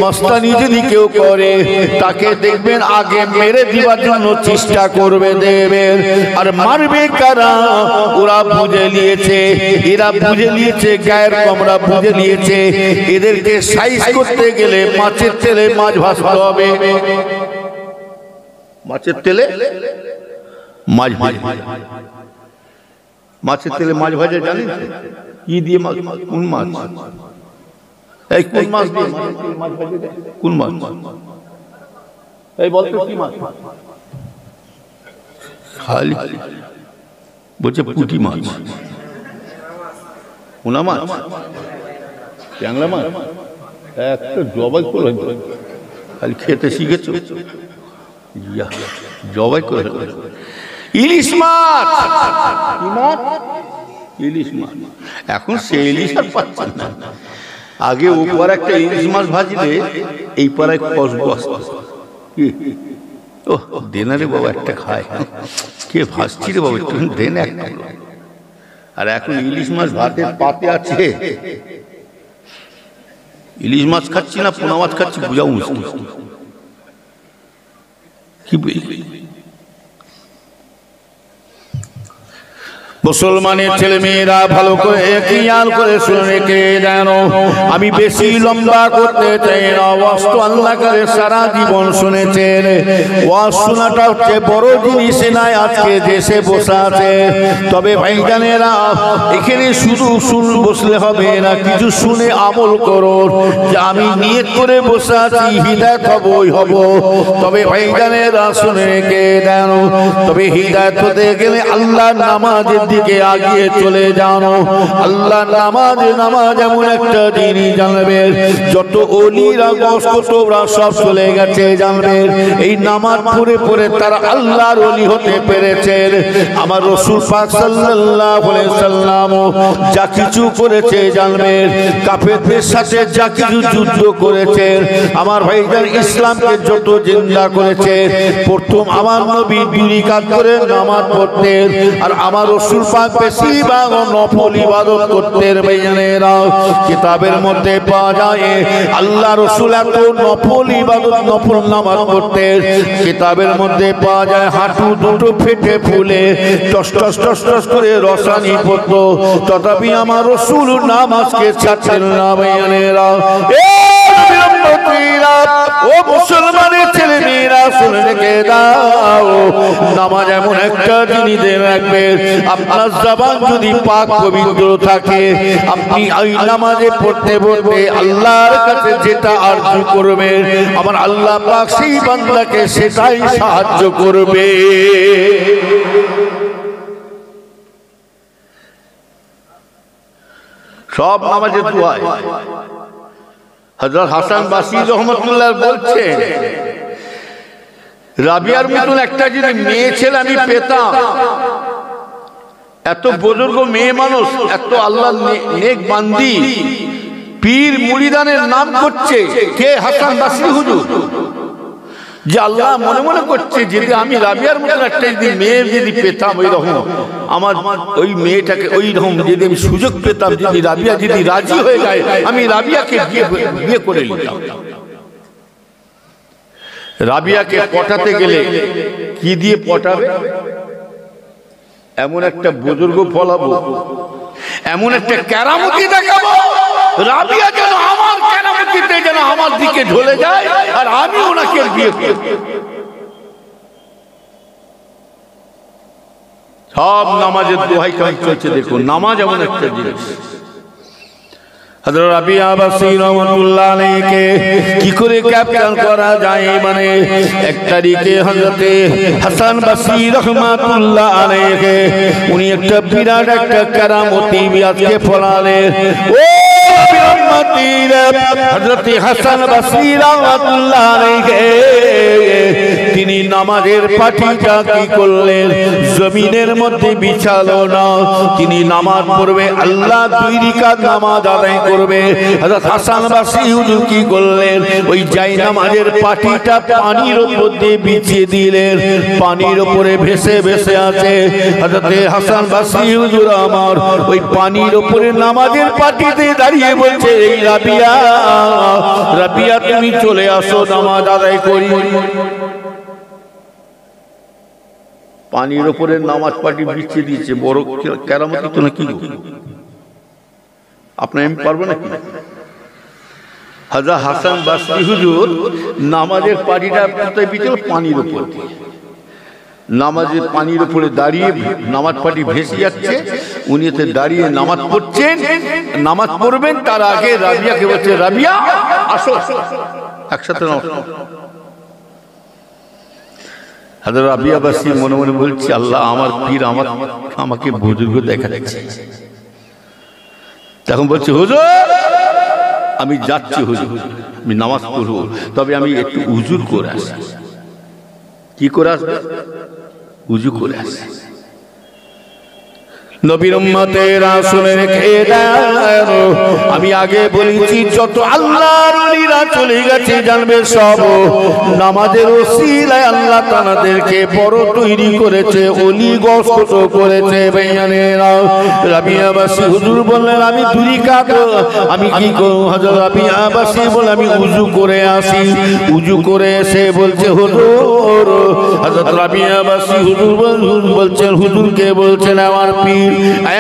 মস্তানি যদি কেউ করে, তাকে দেখবেন আগে মেরে দিবার জন্য চেষ্টা করবে, দেবেন। আর মারবে কারা? ওরা বুঝে নিয়েছে, এরা বুঝে নিয়েছে, গায়ের কমরা বুঝে নিয়েছে, এদেরকে সাইজ করতে গেলে মাছের তেলে মাছ ভাজতে হবে। মাছের তেলে মাছ ভাজা, মাছের তেলে মাছ ভাজা জানেন কি দিয়ে? মাছ, কোন মাছ? এই কোন মাছ দিয়ে মাছ ভাজা? কোন মাছ? এই বলতো কি মাছ? খালি বলছে পুঁটি মাছ, পোনা মাছ, ট্যাংরা মাছ, একটা জবাই করে খালি খেতে শিখেছো, জবাই করে। ইলিশ মাছ, ইলিশ মাছ, এখন সে ইলিশ আর পাচ্ছেন না। আগে উপর একটা ইলিশ মাছ ভাজলে এই পাড়ায় কসবো আসতো, ও দেনা রে বাবা একটা খায়, কে ভাজছি রে বাবা একটু দেন একটা। আর এখন ইলিশ মাছ ভাতের পাতে আছে, ইলিশ মাছ খাচ্ছি না পোনা মাছ খাচ্ছি বুঝাও মুশকিল। কি বুঝলি? মুসলমানের ছেলে মেয়েরা ভালো করে খেয়াল করে শুনে কে জানো, আমি বেশি লম্বা করতে চাই না। ওয়াজ তো আল্লাহ করে সারা জীবন শুনেছেন, ওয়াজ শোনাটা হচ্ছে বড় জিনিস নয় আজকে দেশে বসে আছে। তবে ভাইজানেরা এখানে শুধু বসলে হবে না, কিছু শুনে আমল করো। যে আমি নিয়ত করে বসে আছি হিদায়াত হবই হব। তবে ভাইজানেরা শুনে কে জানো, তবে হিদায়াত হতে গেলে আল্লাহর নামাজের দিকে আগিয়ে চলে জানো। আল্লাহ নামাজ এমন একটা জিনিস জানবে, যত ওলিরা গোসরা সব চলে গেছে জানবে, এই নামাজ পড়ে পড়ে তারা আল্লাহর ওলি হতে পেরেছেন। আমার রাসূল পাক সাল্লাল্লাহু আলাইহি সাল্লাম যা কিছু করেছে জানবে, কাফেরদের সাথে যা কিছু যুদ্ধ করেছেন, আমার ভাইজান ইসলামকে যত জিন্দা করেছে, প্রথম আমার নবী 2 রাকাত করে নামাজ পড়তেন। আর আমার রাসূল পাক বেশিরভাগ নফল ইবাদত করতেন। ভাইজানেরা কিতাবের মধ্যে পাওয়া যায় আল্লাহ রাসূল এত নফল ইবাদত নফল নামাজ পড়তেন, কিতাবের মধ্যে পাওয়া যায় হাঁটু দুটো ফেটে ফুলে টস টস টস টস করে রসানি পড়তো, তথাপি আমার রাসূল নামাজকে ছাড়তেন না। ভাইজানেরা ও মুসলমানের ছেলে মেয়েরা শুনে রেখে দাও, নামাজ এমন একটা জিনিস রাখবে, আপনার জবান যদি পাক পবিত্র থাকে, আপনি ওই নামাজে পড়তে পড়তে আল্লাহর কাছে যেটা আরজু করবেন, আমার আল্লাহ পাক সেই বান্দাকে সেটাই সাহায্য করবে। সব নামাজে দোয়া। হযরত হাসান বাসরি রহমাতুল্লাহ বলছেন, রাবিয়ার মতন একটা যদি মেয়ে ছেলে আমি পেতাম, এত বুজুর্গ মেয়ে মানুষ, এত আল্লাহ নেক বান্দি, পীর মুরিদানের নাম করছে কে? হাসান বাসরি হুজুর। যে আল্লাহ মনে মনে করছে যদি আমি রাবিয়ার মতন একটা যদি মেয়ে যদি পেতাম, ওই রকম আমার ওই মেয়েটাকে ওই রকম যদি আমি সুযোগ পেতাম, যদি রাবিয়া যদি রাজি হয়ে যায়, আমি রাবিয়াকে বিয়ে করে নিতাম। রাবিয়াকে পটাতে গেলে কি দিয়ে পটাবে? এমন একটা বুজুর্গ ফলাবো, এমন একটা কেরামতি দেখাবো, রাবিয়া যেন আমার কেরামতিতে যেন আমার দিকে ঢলে যায়, আর আমি ওনাকে বিয়ে করব। সব নামাজের দোহাই কাজ চলছে। দেখুন নামাজ এমন একটা জিনিস। হযরত রাবিয়া বাসরী রাহমাতুল্লাহ আলাইহিকে কি করে ক্যাপচার করা যায়, মানে এক তারিখে হযরত হাসান বাসরী রাহমাতুল্লাহ আলাইহি উনি একটা বিরাট একটা কেরামতি আজকে ফলালেন। ও হযরত হাসান বাসরী রাহমাতুল্লাহ আলাইহি তিনি নামাজের পাটিটা কি করলেন, জমিনের মধ্যে বিছালো না, তিনি নামাজ পড়বে, আল্লাহ 2 রাকাত নামাজ আদায় করবে। হযরত হাসান বাসরী হুজুর কি করলেন, ওই জায় নামাজের পাটিটা পানির উপর দিয়ে বিছিয়ে দিলেন, পানির উপরে ভেসে ভেসে আছে। হযরত হাসান বাসরী হুজুর আমার ওই পানির উপরে নামাজের পাটিতে দাঁড়িয়ে বলছে, এই রাবিয়া, রাবিয়া তুমি চলে আসো, নামাজ আদায় করি। পানির উপরে নামাজ পাটি বিছিয়ে দিয়েছে, বড় কেরামতি তো নাকি? আপনি আমি পারবো নাকি? হযরত হাসান বাসরী হুজুর নামাজের পাটিটা কোথায় বিছিল? পানির উপর। নামাজের পানির উপরে দাঁড়িয়ে নামাজ পাটি ভেসে যাচ্ছে, উনি এতে দাঁড়িয়ে নামাজ পড়ছেন, নামাজ পড়বেন তার আগে রাবিয়াকে বলছে, রাবিয়া আসো একসাথে নামাজ। হযরত রাবিয়া বাসরী মনে মনে বলছে, আল্লাহ আমার পীর আমাকে বুজুর্গ দেখা যাচ্ছে। তখন বলছে, হুজুর আমি যাচ্ছি, হুজুর আমি নামাজ পড়বো, তবে আমি একটু উযু করে আসি। কি করে আসবে? উযু করে আসি। নবীর উম্মতেরা শুনে রেখে দেন, আমি আগে বলেছি যত আল্লাহর ওলিরা চলে গেছে জানবে সব নামাজের ওসিলায় আল্লাহ তাদেরকে বড় তৈরি করেছে, ওলি গস্ত করেছে। ভাইয়ানেরা, রাবিয়া বাসরী হুজুর বললেন আমি 2 রাকাত আমি কি করব? হযরত রাবিয়া বাসরী বলে আমি উযু করে আসি। উযু করে এসে বলছে, হুজুর, হযরত রাবিয়া বাসরী হুজুর বলছেন, হুজুরকে বলছেন, আমার পীর,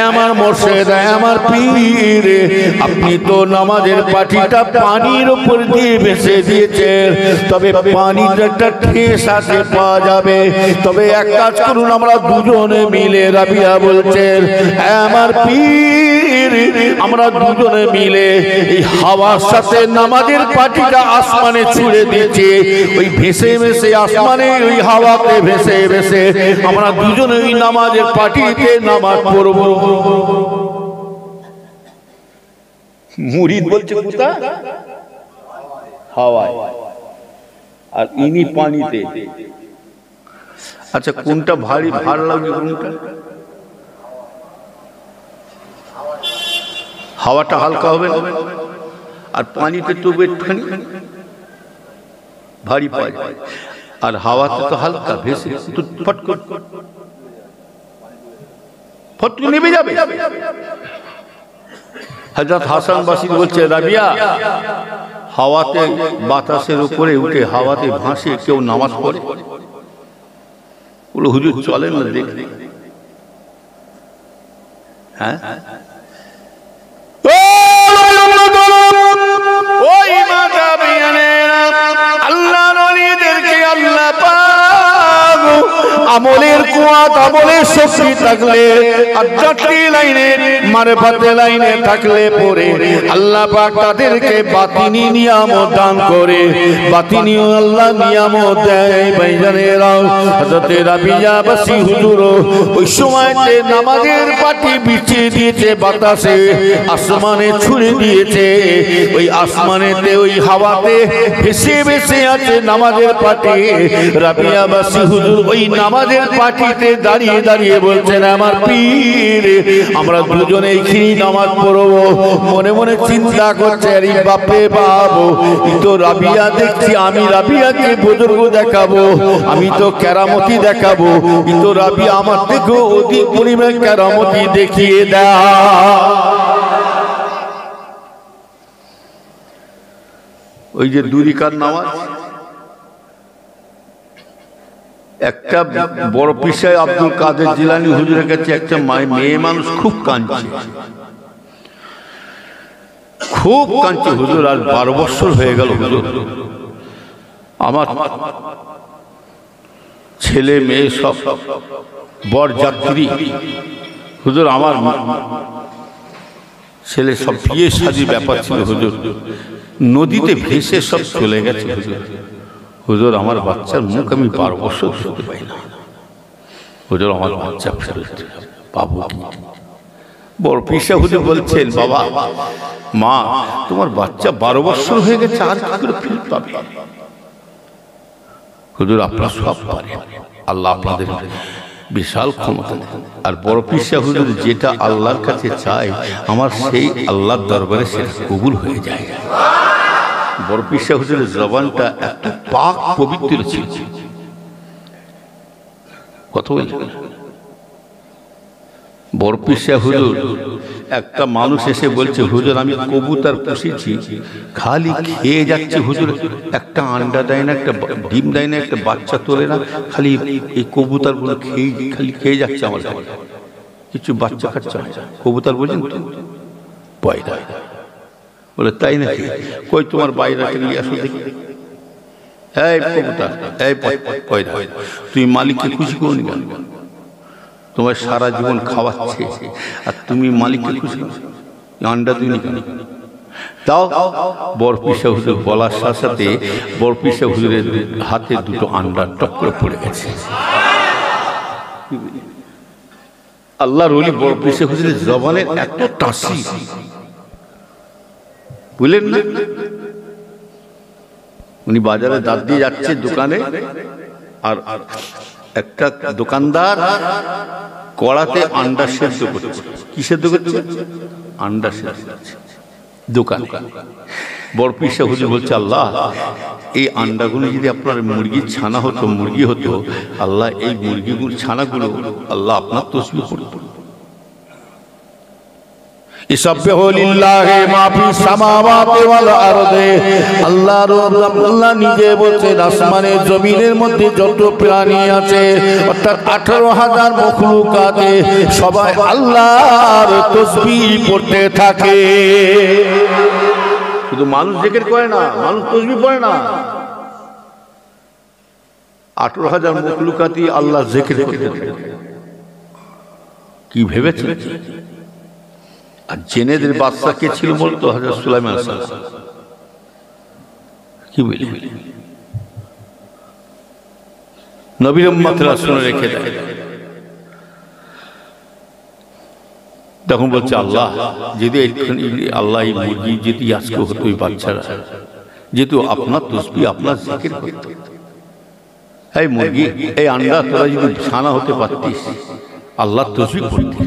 আমার মুর্শিদ, আমার পীর, আপনি তো নামাজের পাটিটা পানির উপর দিয়ে ভেসে দিয়েছেন, তবে পানির একটা ঠেস আছে পাওয়া যাবে, তবে এক কাজ করুন, আমরা দুজনে মিলে, রাবিয়া বলছেন, আমার পীর, আমরা দুজনে মিলে এই হাওয়ার সাথে নামাজের পাটিটা আসমানে ছুড়ে দিয়েছি, ওই ভেসে ভেসে আসমানে ওই হাওয়াতে ভেসে ভেসে আমরা দুজনে ওই নামাজের পাটিতে নামাজ পড়ব। মুরিদ বলছে কোথা? হাওয়ায়, আর ইনি পানিতে। আচ্ছা কোনটা ভারী ভার লাগে? কোনটা? হাওয়াটা হালকা হবে না, আর পানিতে তো একটুখানি ভারী পাওয়া যায়, আর হাওয়াতে তো হালকা ভেসে ফট নেমে যাবে। হযরত হাসান বাসরী বলছে, রাবিয়া, হাওয়াতে বাতাসের উপরে উঠে হাওয়াতে ভাসে কেউ নামাজ পড়ে? বলে হুজুর চলেন না দেখে। হ্যাঁ, ওই মাতা বিয়ানেরা, আল্লাহর ওলিদেরকে আল্লাহ পাক আমলের কুয়াত, আমলের শক্তি থাকলে, আধ্যাত্মিক লাইনে, মারফাতে লাইনে থাকলে পরে আল্লাহ পাক তাদেরকে বাতিনি নিয়ামত দান করে, বাতিনি আল্লাহ নিয়ামত দেয়। ভাইজানেরা, হযরত রাবিয়া বাসরী হুজুর ওই সময়তে নামাজের পাটি বিছিয়ে দিয়েছে, বাতাসে আসমানে ছুড়ে দিয়েছে, ওই আসমানেতে ওই হাওয়াতে ভেসে ভেসে আছে নামাজের পাটি। রাবিয়া বাসরী হুজুর ওই নামাজের পাটিতে দাঁড়িয়ে দাঁড়িয়ে বলছেন, আমার পীর, আমরা দুজনে এইখানেই নামাজ পড়বো। মনে মনে চিন্তা করছে, আরে বাপে বাপ, এই তো রাবিয়া দেখছি, আমি রাবিয়াকে বুজুর্গ দেখাবো, আমি তো কেরামতি দেখাবো, কিন্তু রাবিয়া আমার থেকেও অধিক পরিমাণ কেরামতি দেখিয়ে দেয়। ওই যে 2 রাকাত নামাজ, একটা বড় পীর সাহেব আব্দুল কাদের জিলানী হুজুরের কাছে একটা মেয়ে মানুষ খুব কাঁদছে, হুজুর আর 12 বছর হয়ে গেল হুজুর, আমার ছেলে মেয়ে সব বর যাত্রী, হুজুর আমার ছেলে সব বিয়ে শাদীর ব্যাপার ছিল হুজুর, নদীতে ভেসে সব চলে গেছে হুজুর। হুজুর আমার বাচ্চার মুখ আমি 12 বছর দেখতে পাই না হুজুর, আমার বাচ্চা ফেরত পাবো কি? বড় পীর সাহেব হুজুর বলছেন, বাবা মা তোমার বাচ্চা 12 বছর হয়ে গেছে, আর কি করে ফেরত পাবে? হুজুর আপনার সব পারে, আল্লাহ আপনাদের বিশাল ক্ষমতা। আর বড় পীর সাহেব হুজুর যেটা আল্লাহর কাছে চায় আমার সেই আল্লাহর দরবারে সেটা কবুল হয়ে যায়। বড় পীর সাহেব হুজুরের জবানটা এত পাক পবিত্র ছিল, কথা বলছেন। বড় পীর সাহেব হুজুর একটা মানুষ এসে বলছে, হুজুর আমি কবুতর পুষেছি, খালি খেয়ে যাচ্ছে হুজুর, একটা আন্ডা দেয় না, একটা ডিম দেয় না, একটা বাচ্চা তোলে না, খালি এই কবুতর গুলো খালি খেয়ে যাচ্ছে আমার, কিছু বাচ্চা কাচ্চা হয়। কবুতর বোঝেন তো, পয়দা বলে, তাই নাকি? কই তোমার বাইরেটা নিয়ে আসো দেখি। এই কবুতর, এই পয়দা, তুই মালিককে খুশি করনি কেন? তোমার সারা জীবন খাওয়াচ্ছে আর তুমি মালিককে খুশি আন্ডা দিনি কেন? তাও বড় পীর সাহেব হুজুর বলার সাথে সাথে বড় পীর সাহেব হুজুরের হাতে দুটো আন্ডা টক করে পড়ে গেছে। আল্লাহর ওলি বড় পীর সাহেব হুজুরের জবানের এত তাসির, বুঝলেন না? উনি বাজারে দাঁত দিয়ে যাচ্ছে দোকানে, আর একটা দোকানদার কড়াতে আন্ডা সেদ্ধ করছে। কি সেদ্ধ করছে? আন্ডা সেদ্ধ করছে দোকানে। বড় পীর সাহেব হুজুর বলছে, আল্লাহ এই আন্ডাগুলো যদি আপনার মুরগির ছানা হতো, মুরগি হতো, আল্লাহ এই মুরগিগুলো ছানাগুলো আল্লাহ আপনার তসবিহ করতো। ইসাব্বিহু লিল্লাহি মা ফিস সামাওয়াতি ওয়াল আরদি। আল্লাহ নিজে বলছেন, আসমানে জমিনের মধ্যে যত প্রাণী আছে অর্থাৎ 18,000 মখলুকাতে সবাই আল্লাহর তাসবিহ পড়তে থাকে। শুধু মানুষ জিকির করে না, মানুষ তাসবিহ পড়ে না, 18,000 মখলুকাতি আল্লাহ জিকির করতে থাকে। কি ভেবেছেন? আর জেনেদের বাদশা কে ছিল বলতো? হযরত সুলাইমান আলাইহিস সালাম। কি বলি, নবীর উম্মতরা শুনে রেখে দেয়। তখন বলছে, আল্লাহ যদি আল্লাহ এই মুরগি যদি আজকে হতো, ওই বাচ্চারা যেহেতু আপনার তসবিহ আপনার জিকির করত, এই মুরগি এই আন্ডা তোরা যদি ছানা হতে পারতিস, আল্লাহ তসবিহ করতে।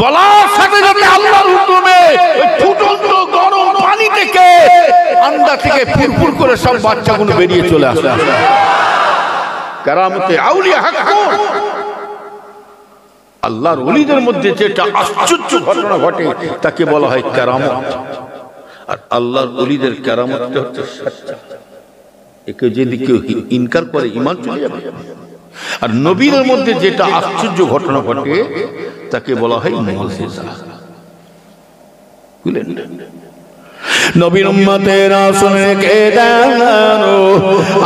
বলার সাথে সাথে আল্লাহর হুকুমে ওই ফুটন্ত গরম পানি থেকে আন্ডা থেকে ফুরফুর করে সব বাচ্চাগুলো বেরিয়ে চলে আসে। কারামতে আউলিয়া হাক্কুন, আল্লাহর ওলিদের মধ্যে যেটা আশ্চর্য ঘটনা ঘটে তাকে বলা হয় কারামত। আর আল্লাহর ওলিদের কারামতটা হচ্ছে সচ্চা। একে যদি কেউ ইনকার করে ঈমান চলে যাবে। আর নবীদের মধ্যে যেটা আশ্চর্য ঘটনা ঘটে তাকে বলা হয় মুআজিজা। বুঝলেন? নবীর উম্মতেরা শুনে রেখে দেন,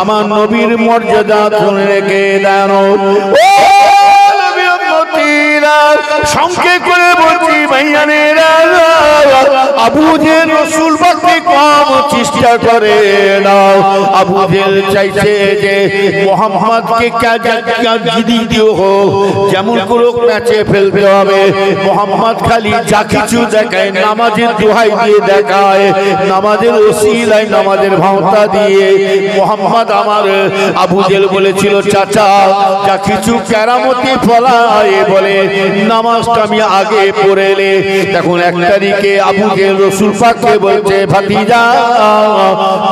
আমার নবীর মর্যাদা শুনে রেখে দেন। ও নবীর উম্মতিরা, সংক্ষেপ করে বলছি ভাইয়ানেরা, আবু জেহেল রাসূল পাককে কম চেষ্টা করে নাও। আবু জেহেল চাইছে যে মুহাম্মদকে জিদি দিও হো, যেমন করে কাছে ফেলতে হবে। মুহাম্মদ খালি যা কিছু দেখায়, নামাজের দোহাই দিয়ে দেখায়, নামাজের ওসিলায়, নামাজের ভাওতা দিয়ে মুহাম্মদ আমার। আবু জেহেল বলেছিল, চাচা যা কিছু কেরামতি ফলায় বলে নামাজটা আমি আগে পড়েলে। এখন 1 তারিখে আবু জেহেল রাসূল পাককে বলছে, ভাতিজা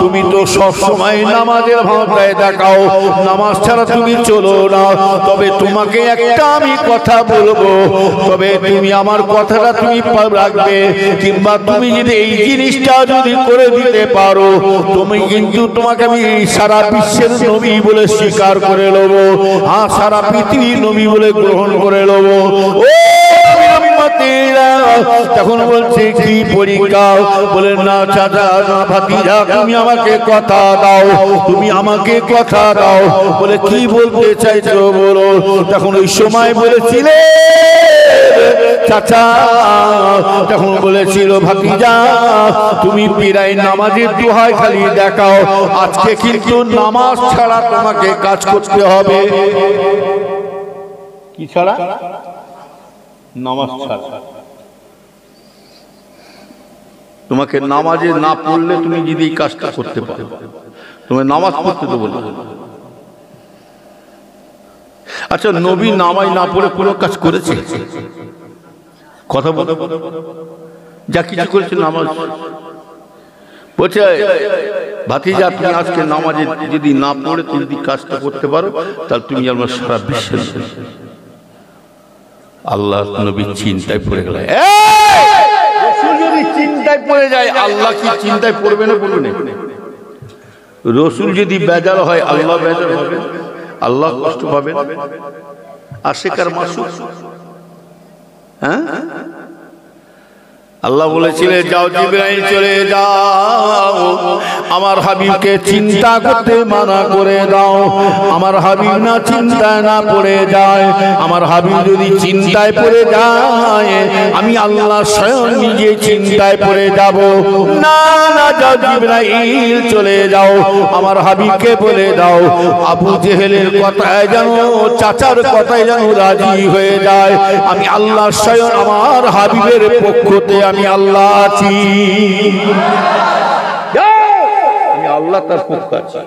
তুমি তো সব সময় নামাজের ভাওতায় দেখাও, নামাজ ছাড়া তুমি চলো না। তবে তোমাকে একটা আমি কথা বলবো, তবে তুমি আমার কথাটা তুমি রাখবে, কিংবা তুমি যদি এই জিনিসটা যদি করে দিতে পারো, তুমি কিন্তু তোমাকে আমি সারা বিশ্বের নবী বলে স্বীকার করে নেব। হ্যাঁ, সারা পৃথিবীর নবী বলে গ্রহণ করে নেব। ও ভাতিজা তখন বলছে কি পরীক্ষা? বলে না চাচা না ভাতিজা, তুমি আমাকে কথা দাও, তুমি আমাকে কথা দাও। বলে কি বলতে চাইছো বলো। তখন ওই সময় বলেছিলে চাচা, তখন বলেছিল ভাতিজা তুমি প্রায় নামাজের দোহাই খালি দেখাও, আজকে কিন্তু নামাজ ছাড়া তোমাকে কাজ করতে হবে। কি ছাড়া? নামাজ ছাড়া। তোমাকে নামাজে না পড়লে তুমি যদি এই কাজটা করতে পারো, তুমি নামাজ পড়তে দেবো না। আচ্ছা, নবী নামাজ না পড়ে কোনো কাজ করেছে? কথা বলো, যা কিছু করেছে নামাজ। বলছে ভাতিজা তুমি আজকে নামাজে যদি না পড়ে তুমি যদি কাজটা করতে পারো, তাহলে তুমি আমার সারা বিশ্বের। আল্লাহ নবী চিন্তায় পড়ে গেল। রসুল যদি চিন্তায় পড়ে যায়, আল্লাহ কি চিন্তায় পড়বে না? পড়বে না। রসুল যদি বেজার হয়, আল্লাহ বেজার হবে, আল্লাহ কষ্ট পাবেন। আশিকার মাসুক, হ্যাঁ, আল্লাহ বলেছিলেন যাও জিবরাইল চলে যাও, আমার হাবিবকে চিন্তা করতে মানা করে দাও। আমার হাবিব না চিন্তায় না পড়ে যায়, আমার হাবিব যদি চিন্তায় পড়ে যায়, আমি আল্লাহ স্বয়ং নিজে চিন্তায় পড়ে যাব। না না, যাও জিবরাইল চলে যাও, আমার হাবিবকে বলে দাও আবু জেহেলের কথায় যেন, চাচার কথায় যেন রাজি হয়ে যায়। আমি আল্লাহ স্বয়ং আমার হাবিবের পক্ষতে আমি আল্লাহ আছি, আমি আল্লাহ তার পক্ষ আছি।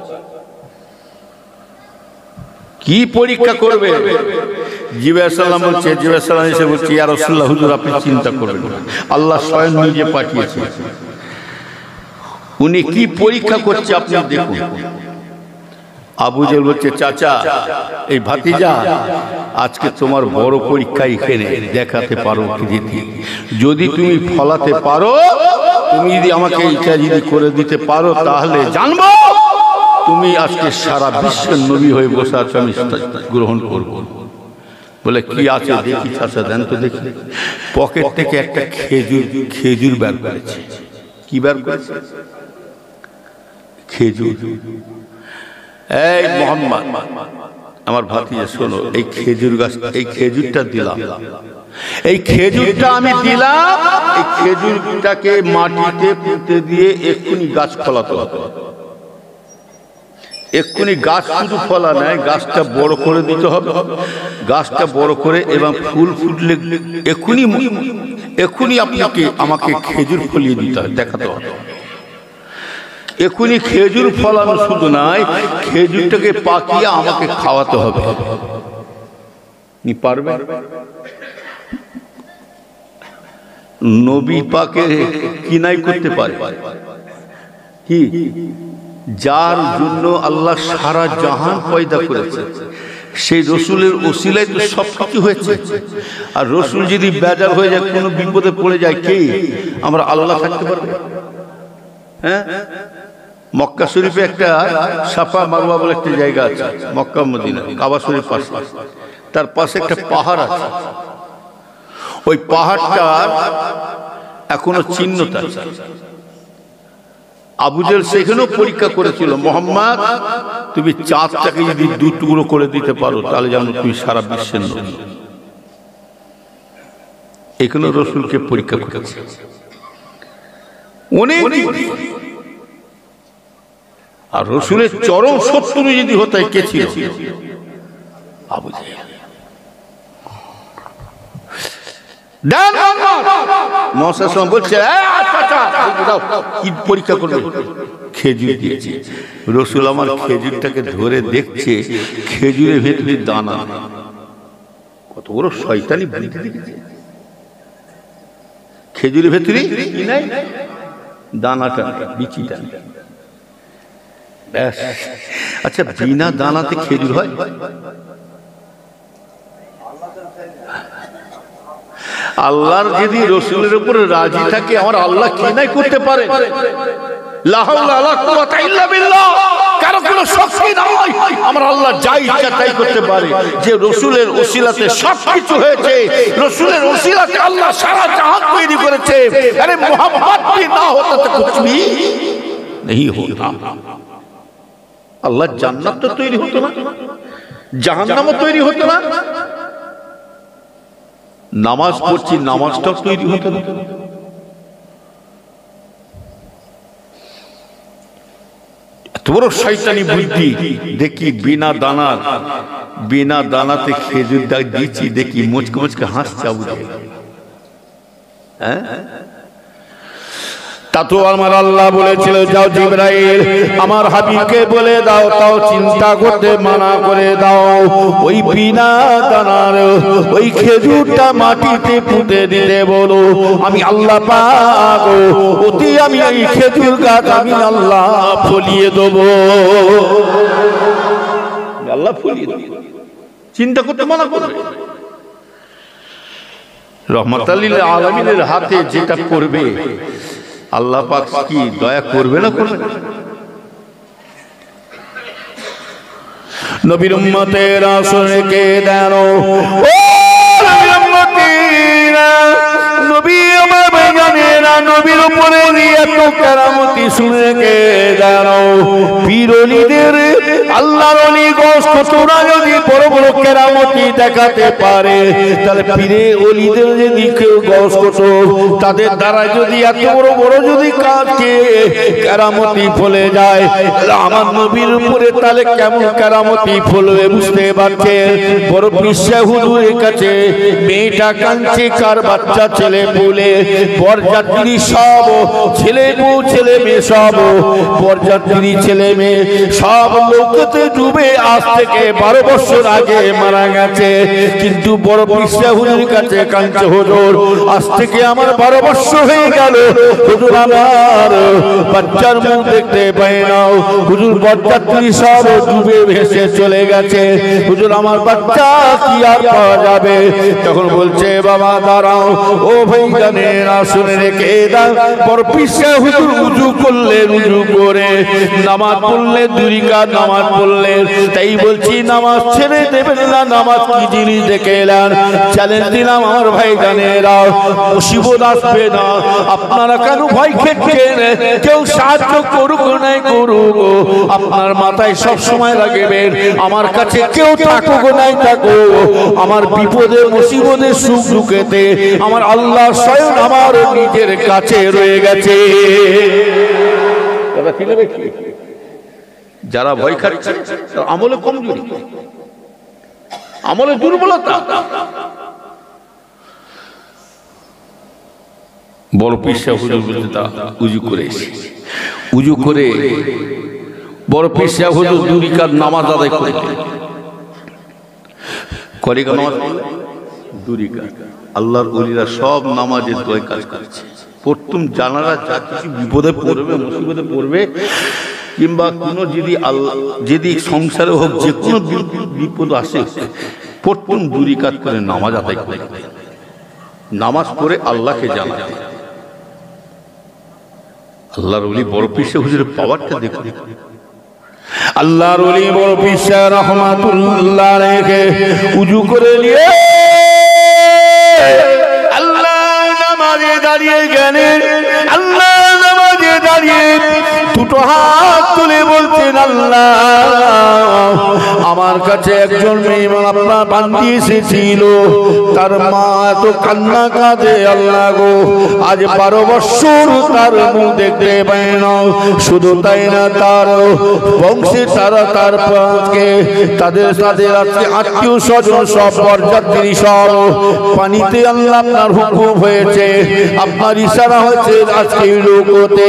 কি পরীক্ষা করবে? জিবরাইল সালাম বলছে, জিবরাইল সালাম এসে বলছে ইয়া রাসূলুল্লাহ, হুজুর আপনি চিন্তা করবেন না, আল্লাহ স্বয়ং নিজে পাঠিয়েছে। উনি কি পরীক্ষা করছে আপনি দেখুন। আবু জেহেল বলছে চাচা, এই ভাতিজা আজকে তোমার বড় পরীক্ষা এখানে দেখাতে পারো কি? যদি তুমি ফলাতে পারো, তুমি যদি আমাকে এটা যদি করে দিতে পারো, তাহলে জানবো তুমি আজকে সারা বিশ্বের নবী হয়ে বসে আছো, আমি গ্রহণ করব। বলে কি আছে দেখি চাচা, দেন তো দেখি। পকেট থেকে একটা খেজুর বের করেছে। কি বের করেছে? খেজুর। এই মোহাম্মদ, আমার ভাতিজা শোনো, এই খেজুর গাছ, এই খেজুরটা দিলাম, এই খেজুরটা আমি দিলাম, এই খেজুরটাকে মাটিতে পুঁতে দিয়ে এক্ষুনি গাছ ফলাতে হবে। এক্ষুনি গাছ শুধু ফলা নয়, গাছটা বড় করে দিতে হবে। গাছটা বড় করে এবং ফুল ফুটলে এক্ষুনি আপনাকে আমাকে খেজুর ফলিয়ে দিতে হবে, দেখাতে হবে। এক্ষুনি খেজুর ফলানো শুধু নয়, খেজুরটাকে পাকিয়ে আমাকে খাওয়াতে হবে। পারবে? নবী পাকে কিনাই করতে পারে কি? যার জন্য আল্লাহ সারা জাহান পয়দা করেছে, সেই রসুলের ওসিলায় তো সবকিছু হয়েছে। আর রসুল যদি বেজার হয়ে যায়, কোনো বিপদে পড়ে যায়, কে? আমরা আল্লাহ থাকতে পারবো? হ্যাঁ, মক্কা শরীফে একটা সাফা মারওয়া বলে একটা জায়গা আছে, মক্কা মদিনা কাবা শরীফ পাশে, তার পাশে একটা পাহাড় আছে। ওই পাহাড়টার এখনো চিহ্নতা আছে। আবু জেহেল সেখানেও পরীক্ষা করেছিল, মোহাম্মদ তুমি চাঁদটাকে যদি দু টুকরো করে দিতে পারো, তাহলে যেন তুমি সারা বিশ্বের নবী। এখানে রসুলকে পরীক্ষা করেছে অনেক। আর রসুলের চরম শত্রু যদি হতো, কে ছিল? আবু জেহেল। বলছে কি পরীক্ষা করবে? খেজুর দিয়েছে। রসুল আমার খেজুরটাকে ধরে দেখছে, খেজুরের ভেতরে দানা। কত বড় শয়তানি বুদ্ধি দেখেছে! খেজুরের ভেতরে কি নাই? দানাটা, বিচিটা। আচ্ছা, বিনা দানাতে খেজুর হয়? আল্লাহর যদি রসুলের উপরে রাজি থাকে, আমার আল্লাহ কি নাই করতে পারে? লা হাওলা ওয়ালা কুওয়াতা ইল্লা বিল্লাহ। কারো কোনো শক্তি নাই। আমার আল্লাহ যা ইচ্ছা তাই করতে পারে। যে রসুলের ওসিলাতে সবকিছু হয়েছে, রসুলের ওসিলাতে আল্লাহ সারা জাহান তৈরি করেছে। আরে মোহাম্মদ भी ना होता तो कुछ भी नहीं होता। আল্লাহ জান্নাত তো তৈরি হতো না, জাহান্নামও তৈরি হতো না, নামাজ পড়ছি নামাজটাও তৈরি হতো না। তোর শয়তানি বুদ্ধি দেখি বিনা দানাতে খেজুর ডাক দিচ্ছি, দেখি মুচকে মুচকে হাসছে আবু জাহেল। হ্যাঁ, তা তো আমার আল্লাহ বলেছিল যাও জিবরাইল আমার হাবিবকে বলে দাও, তাও চিন্তা করতে মানা করে দাও, ওই বিনা দানার ওই খেজুরটা মাটিতে পুঁতে দিতে বলো। আমি আল্লাহ পাক অতি আমি এই খেজুর গাছ আমি আল্লাহ ফলিয়ে দেবো, আল্লাহ ফলিয়ে দেবো। চিন্তা করতে মানা করবে। রহমাতুল লিল আলামিনের হাতে যেটা করবে আল্লাহ পাক কি দয়া করবে না করবে? নবীর উম্মতেরা শুনে কে দেন, ও নবীর উম্মতেরা, নবী আমার ভাইজানেরা, নবীর উপরে এত কেরামতি শুনে কে দেন। পীর ওলিদের আল্লাহর ওলি গোস্ত তোরা যদি বড় বড় কেরামতি দেখাতে পারে, তাহলে পীরে ওলিদের যদি কেউ গোস্ত তাদের দ্বারা যদি এত বড় বড় যদি কাজকে কেরামতি ফলে যায়, আমার নবীর উপরে তাহলে কেমন কেরামতি ফলবে বুঝতে পারছেন। বড় পিসা হুজুরের কাছে মেয়েটা কাঁদছে, কার বাচ্চা ছেলে বলে, বরযাত্রী সব ছেলে বউ ছেলে মেয়ে সব বরযাত্রী ছেলে মেয়ে সব লোকতে ডুবে আজ থেকে 12 বছর আগে মারা গেছে। কিন্তু বড় পিসা হুজুরের কাছে কাঁদছে, হুজুর আজ থেকে আমার 12 বছর হয়ে গেল, হুজুর আমার বাচ্চার মুখ দেখতে পাই না, হুজুর বরযাত্রী সব ডুবে ভেসে চলে গেছে, হুজুর আমার বাচ্চা কি আর পাওয়া যাবে? তখন বলছে বাবা দাঁড়াও, ও ভাই জানেরা শুনে রেখে দাও। বড় পিসা হুজুর উজু করলেন, উজু করে নামাজ পড়লেন, 2 রাকাত নামাজ পড়লেন। তাই বলছি নামাজ ছেড়ে দেবেন না। নামাজ কি জিনিস দেখে এলেন, চ্যালেঞ্জ দিলাম আমার ভাই জানেরা, মুসিবত আসবে না, আপনারা কেন ভয় খেটছেন? কেউ সাহায্য করুক নাই করুক, আপনার মাথায় সব সময় রাখবেন আমার কাছে কেউ থাকুক নাই থাকুক, আমার বিপদে মুসিবতে সুখ দুঃখেতে আমার আল্লাহ স্বয়ং আমার নিজের কাছে রয়ে গেছে। যারা ভয় খাচ্ছে আমলে কমজোরি, আমলে দুর্বলতা। বড় পিসা হুজুর বলতে উজু করে উজু করে বড় পিসা হুজুর 2 রাকাত নামাজ আদায় করলেন। কয় রাকাত নামাজ পড়লেন? 2 রাকাত। আল্লাহর ওলিরা সব নামাজের দোয়া কাজ করছে। প্রথম জানারা যা কিছু বিপদে পড়বে মুসিবতে পড়বে কিংবা কোনো যদি সংসারে হোক যে কোনো বিপদ আসে, প্রথম 2 রাকাত করে নামাজ আদায় করে নামাজ পড়ে আল্লাহকে জানায়। আল্লাহর ওলি বড় পিসা হুজুরের পাওয়ারটা দেখুন। আল্লাহর ওলি বড় পিসা রহমাতুল্লাহ আলাইহি উজু করে নিয়ে আল্লাহ নামাজে দাঁড়িয়ে গেলেন। আল্লাহ নামাজে দাঁড়িয়ে 2 হাত তুলে বলতেন, আল্লাহ আমার কাছে একজন মেয়ে আপনার বান্দি এসেছিল, তার মা তো কান্না কাঁদে, আল্লাহ গো আজ 12 বছর তার মুখ দেখতে পায় না। শুধু তাই না, তার বংশে তার পাঁচকে তাদের সাথে আত্মীয় স্বজন সব বরযাত্রী সব পানিতে আল্লাহ আপনার হুকুম হয়েছে, আপনার ইশারা হয়েছে, আজকে লোকতে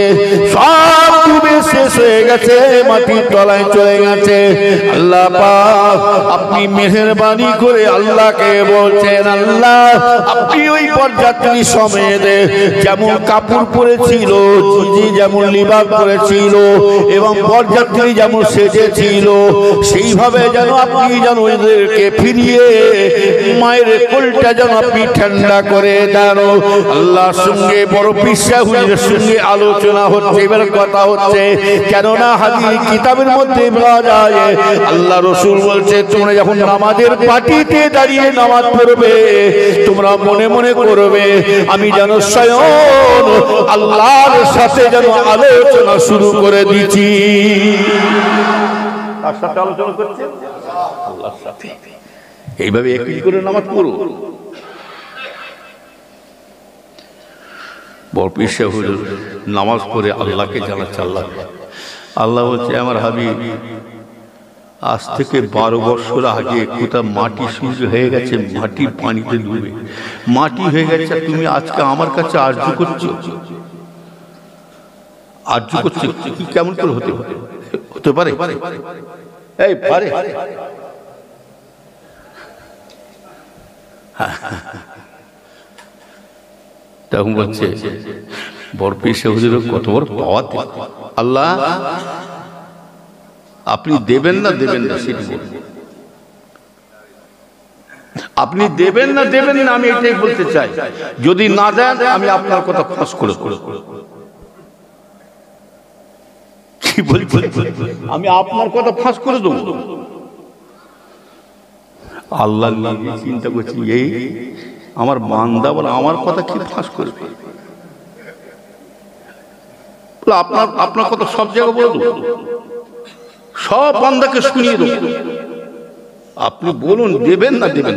সব ডুবে শেষ হয়ে গেছে, মাটির তলায় চলে গেছে। আল্লাহ পাক আপনি মেহেরবানি করে আল্লাহকে বলছেন, আল্লাহ আপনি ওই বরযাত্রী সমেত যেমন কাপড় পরেছিল, যেমন লিবাস পরেছিল এবং বরযাত্রী যেমন সেজেছিল, সেইভাবে যেন আপনি যেন এদেরকে ফিরিয়ে মায়ের কোলটা যেন আপনি ঠান্ডা করে দেন। আল্লাহর সঙ্গে বড় পীর সাহেব হুজুরের সঙ্গে আলোচনা হচ্ছে, এবার কথা হচ্ছে, কেননা হাদিস কিতাবের মধ্যে পাওয়া যায় আল্লাহ রাসূল বলছে তোমরা যখন নামাজের পাটিতে দাঁড়িয়ে নামাজ পড়বে তোমরা মনে মনে করবে আমি যেন স্বয়ং আল্লাহর সাথে যেন আলোচনা শুরু করে দিচ্ছি। তার সাথে আলোচনা করছে আল্লাহর সাথে। এইভাবে একই করে নামাজ পড়ো। বড় পীর সাহেব হুজুর নামাজ পড়ে আল্লাহকে জানাচ্ছে। আল্লাহ বলছে আমার হাবিব আজ থেকে 12 বছর আগে কোথাও মাটি সূর্য হয়ে গেছে, মাটির পানিতে ডুবে মাটি হয়ে গেছে, তুমি আজকে আমার কাছে আরজু করছো। আরজু করছে কি কেমন করে হতে পারে? এই পারে তখন বলছে বড় পীর সাহেব হুজুর কত বড় পাওয়ার। আল্লাহ আপনি দেবেন না সেটি বলুন। আপনি দেবেন না আমি এটাই বলতে চাই। যদি না দেন আমি আপনার কথা ফাঁস করে কি বলছি, আমি আপনার কথা ফাঁস করে দেবো। আল্লাহ চিন্তা করছি এই আমার বান্দা বলে আমার কথা কি ফাঁস করবে? আপনার কথা সব জায়গায় বলে দেবো, সব বান্দাকে শুনিয়ে দেবো, আপনি বলুন দেবেন না দেবেন।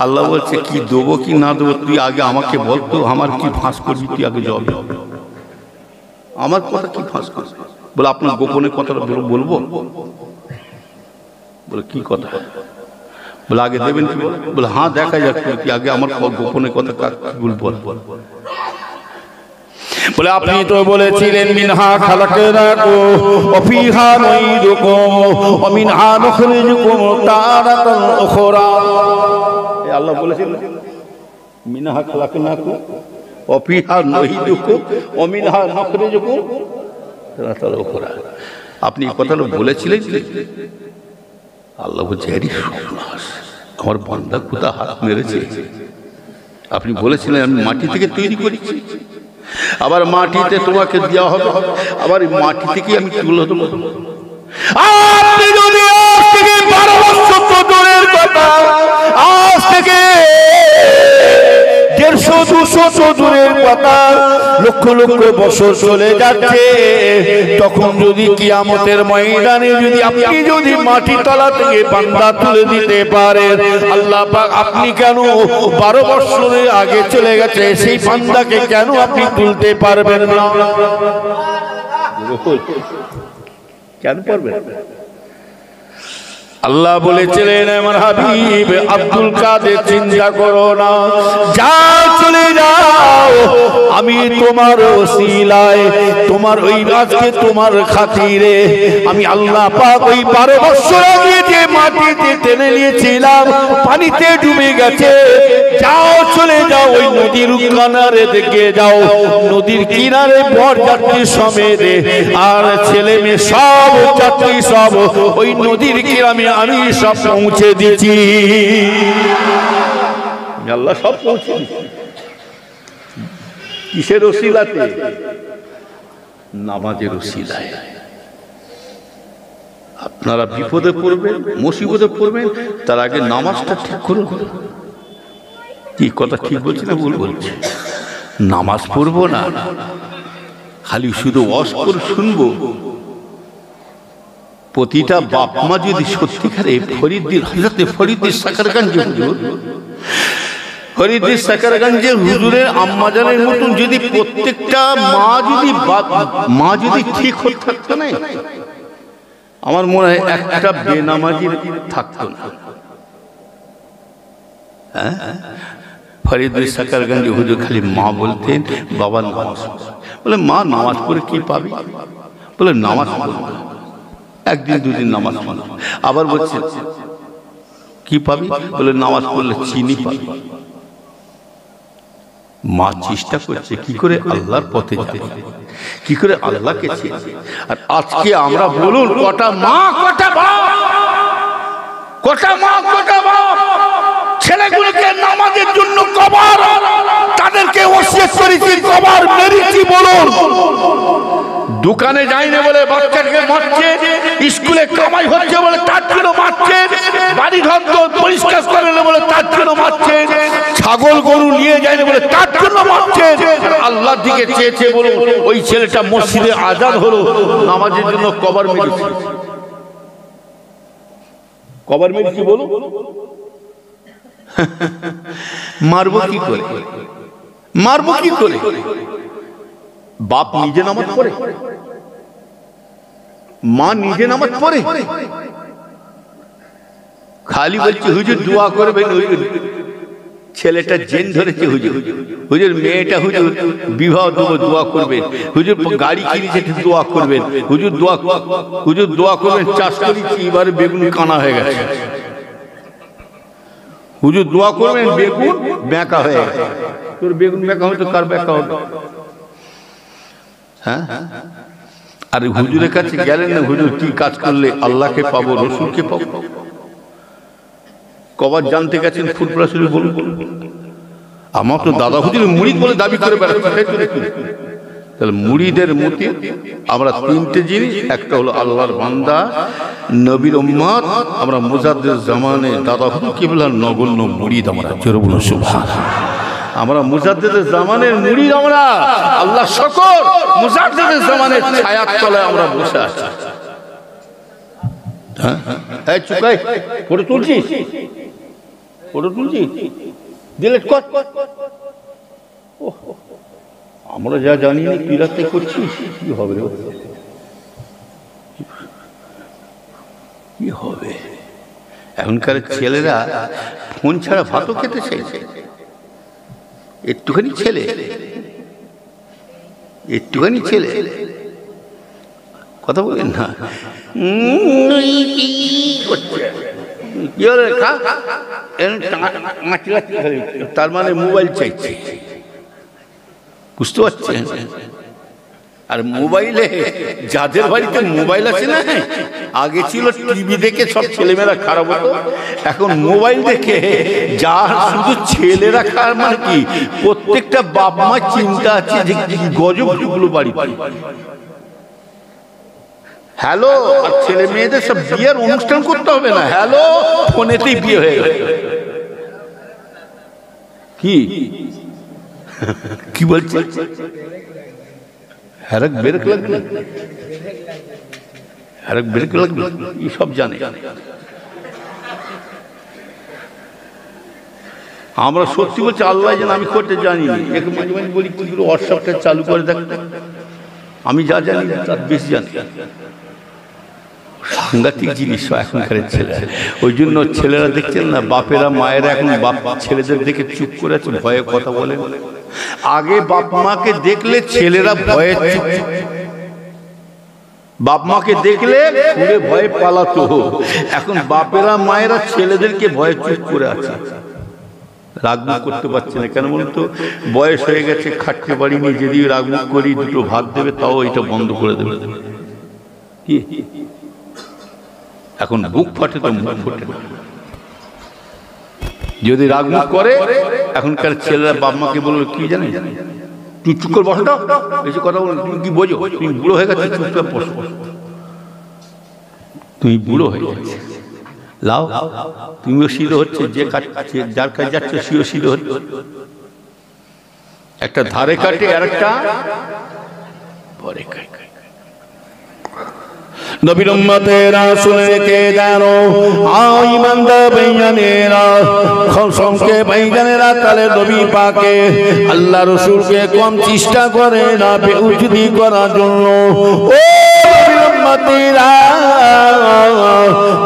আল্লাহ বলছে কি দেবো কি না দেবো তুই আগে আমাকে বল তো, আমার কি ফাঁস করবি তুই আগে জবাব। আমার কথা কি ফাঁস করবি? বলে আপনার গোপনে কথাটা বলবো। বলে কি কথা? বলে আগে দেবেন কি? বলে হ্যাঁ দেখা যাক কি আগে আমার গোপনে কথা বলবো। বলে আপনি তো বলেছিলেন মিনহা খালাকনাকুম ওয়া ফিহা নুঈদুকুম ওয়া মিনহা নুখরিজুকুম তারাতান উখরা। এই আল্লাহ বলেছিলেন মিনহা খালাকনাকুম ওয়া ফিহা নুঈদুকুম ওয়া মিনহা নুখরিজুকুম তারাতান উখরা। আপনি এই কথাটা বলেছিলেন। আল্লাহ বলছে আরে সর্বনাশ, আমার বান্দা কোথা হাত মেরেছে। আপনি বলেছিলেন আমি মাটি থেকে তৈরি করেছি, আবার মাটিতে তোমাকে দেওয়া হবে, আবার মাটি থেকে আমি তুলে দেবো। আপনি যদি আজ থেকে 12 বছর দূরের কথা, আজ থেকে 150-200 দূরের কথা, লক্ষ লক্ষ বছর চলে যাচ্ছে, তখন যদি কিয়ামতের ময়দানে যদি আপনি যদি মাটি তলা থেকে বান্দা তুলে দিতে পারেন, আল্লাহ পাক আপনি কেন 12 বছরের আগে চলে গেছে সেই বান্দাকে কেন আপনি তুলতে পারবেন না? কেন পারবেন? আল্লাহ বলেছিলেন আমার হাবিব আব্দুল কাদের চিন্তা করো না, যা চলে যাও, আমি তোমার ওসিলায় তোমার ওই আজকে তোমার খাতিরে আমি আল্লাহ পাক ওই 12 বছর আগে যে মাটিতে টেনে নিয়েছিলাম পানিতে ডুবে গেছে, যাও চলে যাও ওই নদীর কিনারে দিকে যাও, নদীর কিনারে বর যাত্রী সমেত আর ছেলে মেয়ে সব যাত্রী সব ওই নদীর কিনারে আমি সব পৌঁছে দিচ্ছি। আল্লাহ সব পৌঁছে দিচ্ছি। কিসের ওসিলাতে? নামাজের ওসিলায়। আপনারা বিপদে পড়বেন, মুসিবতে পড়বেন, তার আগে নামাজটা ঠিক করুন। কি কথা ঠিক বলছি না ভুল বলছি? নামাজ পড়বো না, খালি শুধু ওয়াজ করে শুনবো। প্রতিটা বাপ মা যদি সত্যিকারে হযরতে ফরিদুদ্দিন সাকারগঞ্জ হুজুর, ফরিদুদ্দিন সাকারগঞ্জের হুজুরের আম্মাজানের মতন যদি প্রত্যেকটা মা যদি ঠিক হয়ে থাকতো না, আমার মনে হয় একটা বেনামাজি থাকতো না। হ্যাঁ, ফরিদুদ্দিন সাকারগঞ্জ হুজুর খালি মা বলতেন বাবা নামাজ। বলে মা নামাজ পড়ে কি পাবি? বলে নামাজ পড়বো, একদিন দুদিন নামাজ পড়ো। আবার বলছে কি পাবি? বলে নামাজ পড়লে চিনি পাবি। মা চেষ্টা করছে কি করে আল্লাহর পথে যাবে, কি করে আল্লাহকে চিনবে। আর আজকে আমরা বলুন কটা মা কটা বাপ, কটা মা কটা বাপ ছেলে করেছি, কবার মেরেছি বলুন? দোকানে যাইনি বলে বাচ্চাকে মারছে, স্কুলে কামাই হচ্ছে বলে তার জন্য মারছে, বাড়ি ঘর পরিষ্কার করে বলে তার জন্য মারছে, ছাগল গরু নিয়ে যায়নি বলে তার জন্য মারছে। আল্লাহর দিকে চেয়েছে বলুন, ওই ছেলেটা মসজিদে আজাদ হলো, নামাজের জন্য কবার মেরেছি। কবার মেরেছি বলুন? মারবো কি করে? মারবো কি করে? বাপ নিজে নামাজ পড়ে, মা নিজে নামাজ পড়ে, খালি বলছে হুজুর দোয়া করবেন। ছেলেটা জেন ধরেছে হুজুর, হুজুর মেয়েটা হুজুর বিবাহ দেবো দোয়া করবেন, হুজুর গাড়ি কিনেছে দোয়া করবেন, হুজুর দোয়া করবেন, চাষ করেছি এবারে বেগুন কানা হয়ে গেছে, হুজুর দোয়া করবেন বেগুন বেঁকা হয়ে গেছে। তোর বেগুন বেঁকা হতো, কার বেঁকা হতো? হ্যাঁ, আর হুজুরের কাছে গেলেন না, হুজুর কি কাজ করলে আল্লাহকে পাবো, রসুলকে পাবো? কবার জানতে গেছেন ফুটবল শুরু বলুন? আমার তো দাদা হুজুর মুরিদ বলে দাবি করে বেড়াচ্ছে। তাহলে মুরিদের মতে আমরা তিনটে জিনিস, একটা হলো আল্লাহর বান্দা, নবীর উম্মত, আমরা মুজাদ্দিদ জামানে দাদা হুজুর কিবলার নগণ্য মুরিদ। আমরা জোরে বলুন সুবহানাল্লাহ। আমরা মুজাদ্দিদের জামানের মুরিদ, আমরা আল্লাহ শুকর মুজাদ্দিদের জামানের ছায়ার তলায় আমরা বসে আছি। হ্যাঁ, এই চুকাই ফটো তুলছিস, ফটো তুলছিস, ডিলিট কর। আমরা যা জানি না তুই রাতে করছিস, কি হবে রে? কি হবে? এখনকার ছেলেরা ফোন ছাড়া ভাতও খেতে চাইছে। একটুখানি ছেলে কথা বলেন না, তার মানে মোবাইল চাইছে, বুঝতে পারছেন? আর মোবাইলে যাদের বাড়িতে মোবাইল আছে না, আগে ছিল টিভি দেখে সব ছেলেমেয়েরা খারাপ হতো, এখন মোবাইল দেখে যা শুধু ছেলেরা খারাপ, মানে কি প্রত্যেকটা বাপ মা চিন্তা আছে যে গজব ঢুকলো বাড়ি। হ্যালো, আর ছেলে মেয়েদের সব বিয়ের অনুষ্ঠান করতে হবে না, হ্যালো ফোনেতেই বিয়ে হয়ে গেল। কি বলছে? হ্যারেক বেরেক লাগবে, হ্যারেক বেরেক লাগবে, এই সব জানে। আমরা সত্যি বলছি, আল্লাহ যেন আমি করতে জানি, একটু মাঝে মাঝে বলি কিন্তু হোয়াটসঅ্যাপটা চালু করে দেখতে, আমি যা জানি তার বেশি জানি। সাংঘাতিক জিনিস এখনকার ছেলে। ওই জন্য ছেলেরা দেখছেন না, বাপেরা মায়েরা এখন বাপ ছেলেদের দেখে চুপ করে আছে, ভয়ে কথা বলে। আগে বাপ মাকে দেখলে ছেলেরা ভয়ে, বাপ মাকে দেখলে পুরে ভয়ে পালাতো। এখন বাপেরা মায়েরা ছেলেদেরকে ভয়ে চুপ করে আছে, রাগমুখ করতে পারছে না। কেন বলুন তো? বয়স হয়ে গেছে, খাটতে পারিনি, যদি রাগমুখ করি দুটো ভাত দেবে তাও এটা বন্ধ করে দেবে। কি এখন বুক ফাটে তো মুখ ফুটে না। যদি রাগমুখ করে, এখনকার ছেলেরা বাপ মাকে বললো কি জানে, তুই চুপ করে বসো, বেশি কথা বলো, তুমি কি বোঝো? তুমি বুড়ো হয়ে গেছে, চুপচাপ বসো, তুমি বুড়ো হয়ে গেছে, লাও তুমিও শিল হচ্ছে, যে যার কাছে যাচ্ছে সেও শিল হচ্ছে। একটা ধারে কাটে আর একটা পরে কাটে। নবীর উম্মতেরা শুনে কে জানো, ঈমানদার ভাইজানেরা, খলসকে ভাইজানেরা, তাহলে নবী পাকে আল্লাহ রাসূলকে কম চেষ্টা করে না বেউজুদি করার জন্য। ও নবীর উম্মতেরা,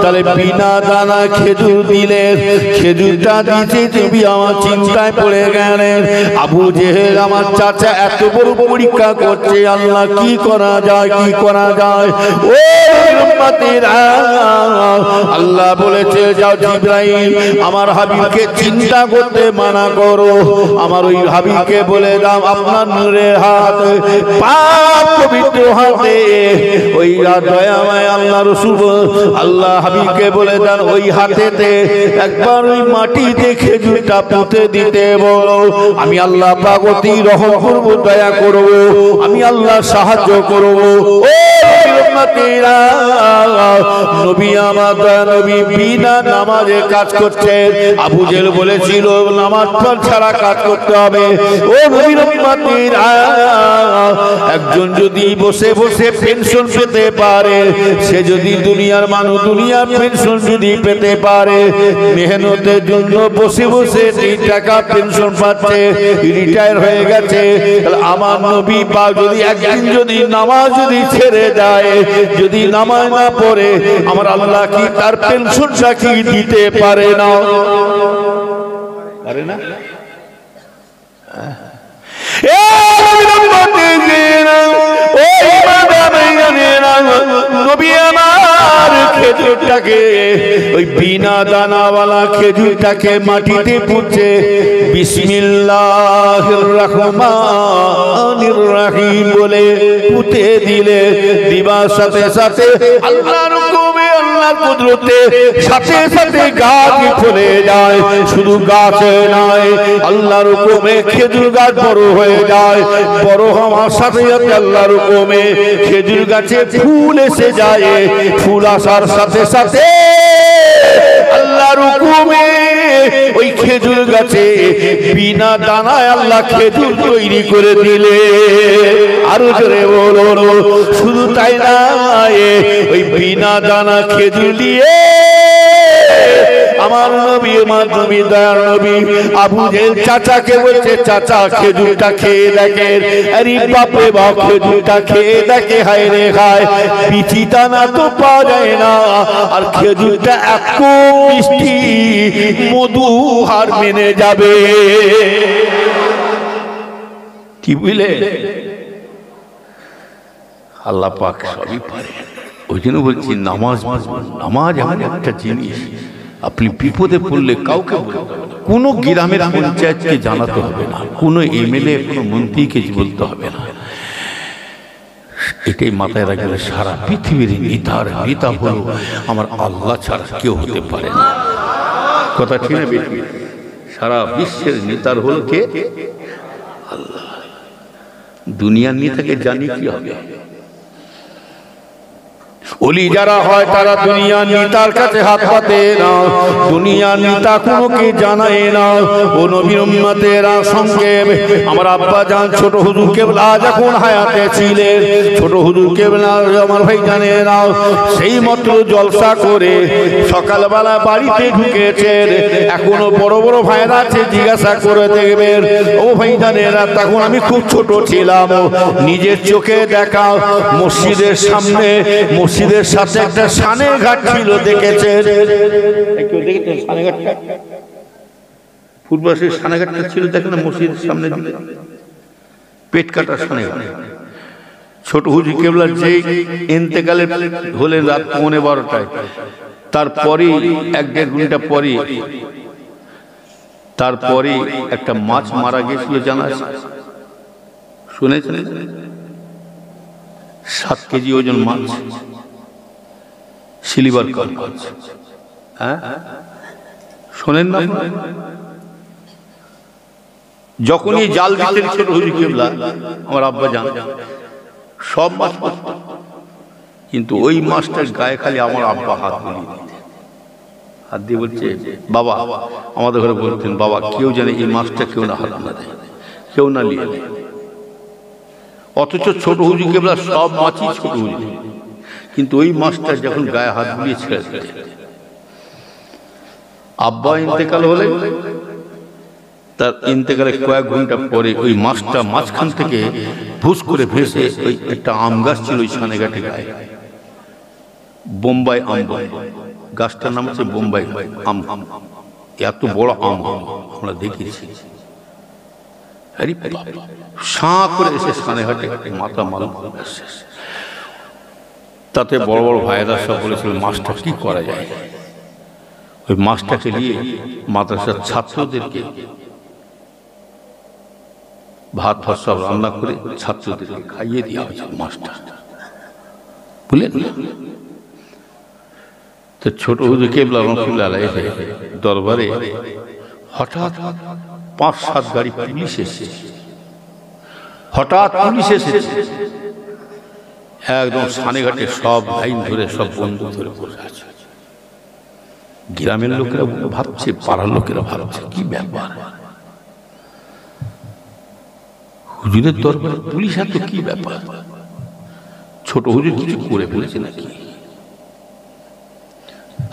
তাহলে বিনা দানা খেজুর দিলে, খেজুরটা দিতে তুমি আমার চিন্তায় পড়ে গেলেন। আবু জেহেল আমার চাচা এত বড় পরীক্ষা করছে, আল্লাহ কি করা যায়, কি করা যায়? ও আল্লাহ বলেছে, যাও জিবরাইল আমার হাবিবকে চিন্তা করতে মানা করো, আমার ওই হাবিবকে বলে দাও আপনার নূরের হাত, পাক পবিত্র হাতে ওই দয়াময় আল্লাহ রাসূল আল্লাহ সাহাবীকে বলে দেন ওই হাতেতে একবার ওই মাটিতে খেজুরটা পুঁতে দিতে বলো, আমি আল্লাহ পাক অতি রহম করব, দয়া করব, আমি আল্লাহ সাহায্য করব। ও উম্মতেরা, নবী আমার দয়া নবী বিনা নামাজে কাজ করছেন। আবু জেহেল বলেছিল নামাজ ছাড়া কাজ করতে হবে। ও নবীর উম্মতেরা, একজন যদি বসে বসে পেনশন পেতে পারে, সে যদি দুনিয়ার মানুষ দুনিয়ার পেনশন যদি পেতে পারে, মেহনতের জন্য বসে বসে 3 টাকা পেনশন পাচ্ছে, রিটায়ার হয়ে গেছে, তাহলে আমার নবী পাক যদি একদিন যদি নামাজ যদি ছেড়ে যায়, যদি নামাজ না পড়ে, আমার আল্লাহ কি তার পেনশনটা কি দিতে পারে না? পারে না? নবী আমার খেজুরটাকে ওই বিনা দানাওয়ালা খেজুরটাকে মাটিতে পুঁতে বিসমিল্লাহির রহমানির রহিম বলে পুঁতে দিলে, দিবার সাথে সাথে আল্লাহর হুকুমে আল্লাহর কুদরতে সাথে সাথে গাছ ফলে যায়। শুধু গাছ নয়, আল্লাহর হুকুমে খেজুর গাছ বড় হয়ে যায়। বড় হওয়ার সাথে সাথে আল্লাহর হুকুমে খেজুর গাছে ফুল এসে যায়। ফুল আসার সাথে সাথে আল্লাহর হুকুমে ওই খেজুর গাছে বিনা দানায় আল্লাহ খেজুর তৈরি করে দিলে। আরো জোরে বলো, শুধু তাই না, ওই বিনা দানা খেজুর দিয়ে আমার নবী মাধ্যমে দয়ার নবী আবু জেহেল চাচাকে বলছে, চাচা খেজুরটা খেয়ে দেখেন। আরে বাপরে বাপ, খেজুরটা খেয়ে দেখে, হায় রে হায়, বিচি দানা তো পাওয়া যায় না, আর খেজুরটা এত মিষ্টি, মধু হার মেনে যাবে। কি বুঝলে? আল্লাহ পাক সবই পারে। ওই জন্য বলছি নামাজ নামাজ এমন একটা জিনিস, আপনি বিপদে পড়লে কাউকে কোনো গ্রামের পঞ্চায়েতকে জানাতে হবে না, কোনো এমএলএ কোনো মন্ত্রীকে বলতে হবে না। এটাই মাথায় রাখলে সারা পৃথিবীর নেতা হলো আমার আল্লাহ ছাড়া কেউ হতে পারে না। কথা ঠিক না? সারা বিশ্বের নেতার হলো কে? আল্লাহ। দুনিয়ার নেতাকে জানি কি হবে? ওলি যারা হয় তারা দুনিয়ার নেতার কাছে হাত পাতে না, দুনিয়ার নেতা কোনোকে জানায় না। ও নবীর উম্মতেরা, সঙ্গে আমার আব্বা জান ছোট হুজুর কেবলা যখন হায়াতে ছিলেন, ছোট হুজুর কেবলা আমার ভাই জানেরা সেই মাত্র জলসা করে সকালবেলা বাড়িতে ঢুকেছেন। এখনো বড় বড় ভাইরা আছে, জিজ্ঞাসা করে দেখবেন। ও ভাই জানেরা, তখন আমি খুব ছোট ছিলাম, নিজের চোখে দেখা মসজিদের সামনে, মসজিদের সাথে একটা সানে ঘাট ছিল, দেখেছেন? পূর্বাসের সানে ঘাটটা ছিল, দেখেন না মসজিদের সামনে দিকে পেট কাটা সানে ঘাট। ছোট হুজুর কেবলার যেই ইন্তেকালে হলেন রাত 11:15টায়, তারপরে 1-1.5 ঘন্টা পরে তারপরে একটা মাছ মারা গেছিল, জানা আছে? শুনেছেন? 7 কেজি ওজন মাছ, সিলভার কাপ। হ্যাঁ, শোনেন না? যখনই জাল দিতেন ছোট হুজুর কেবলা আমার আব্বা জান, সব মাছ, কিন্তু ওই মাছটার গায়ে খালি আমার আব্বা হাত বুলিয়ে দিতেন। হাত দিয়ে বলছে, বাবা, আমাদের ঘরে বলতেন, বাবা কেউ জানে এই মাছটা কেউ না হাত না দেয়, কেউ না নিয়ে নেয়। অথচ ছোট হুজুর কেবলা সব মাছই ছোট হুজুর, কিন্তু ওই মাছটা যখন গায়ে হাত বুলিয়ে ছেড়ে দিতে, আব্বা ইন্তেকাল হলে তার ইন্তেকালের কয়েক ঘন্টা পরে ওই মাছটা মাঝখান থেকে ভুস করে ভেসে ওই একটা আম গাছ ছিল ওই সানেঘাটে গায়ে, বোম্বাই আম, গাছটার নাম হচ্ছে বোম্বাই আম। এত বড় আম আমরা দেখেছি। সাঁ করে এসে সানেঘাটে মাথা মারা, তাতে বড় বড় ভাইয়েরা সব বলেছিল মাছটা কি করা যায়। ওই মাছটাকে নিয়ে মাদ্রাসার ছাত্রদেরকে ভাত ফাত সব রান্না করে ছাত্রদেরকে খাইয়ে দেওয়া হয়েছে মাছটা, বুঝলেন? তো ছোট হুজুর কেবলা রহমাতুল্লাহ আলাইহি দরবারে হঠাৎ 5-7 গাড়ি পুলিশ এসেছে। হঠাৎ পুলিশ এসেছে, একদম সানেঘাটে সব লাইন ধরে সব বন্ধু ধরে বসে আছে। গ্রামের লোকেরা ভাবছে, পাড়ার লোকেরা ভাবছে কি ব্যাপার, হুজুরের দরবারে পুলিশ এত কি ব্যাপার, ছোট হুজুর কিছু করে ফেলেছে নাকি?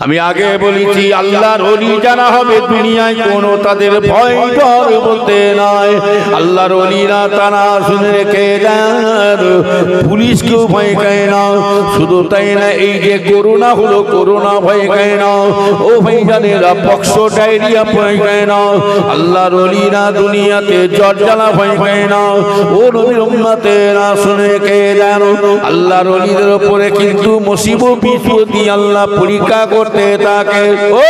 আমি আগে বলেছি আল্লাহর ওলি যারা হবে দুনিয়ায় কোনো তাদের ভয় ডর বলতে নাই। আল্লাহর ওলিরা তারা শুনে রেখে যান, পুলিশকেও ভয় খায় না। শুধু তাই না, এই যে করোনা হলো, করোনা ভয় খায় না। ও ভাইজানেরা, পক্স ডায়রিয়া ভয় খায় না। আল্লাহর ওলিরা দুনিয়াতে জ্বর জ্বালা ভয় খায় না। ও নবীর উম্মতেরা শুনে রেখে যান, আল্লাহর ওলিদের উপরে কিন্তু মুসিবত বিপত্তি আল্লাহ পরীক্ষা করতে থাকে। ও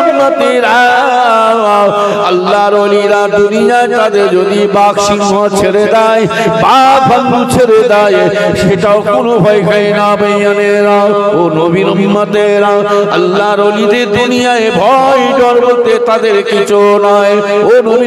উম্মতেরা, আল্লাহর ওলিরা দুনিয়ায় তাদের যদি বাঘ সিংহ ছেড়ে দেয়, বাঘ ভাল্লুক ছেড়ে দেয়, সেটাও কোনো ভয় খায় না ভাইয়ানেরা। ও নবীর উম্মতেরা, আল্লাহর ওলিদের দুনিয়ায় ভয় ডর বলতে তাদের কিছু নয়। ও নবীর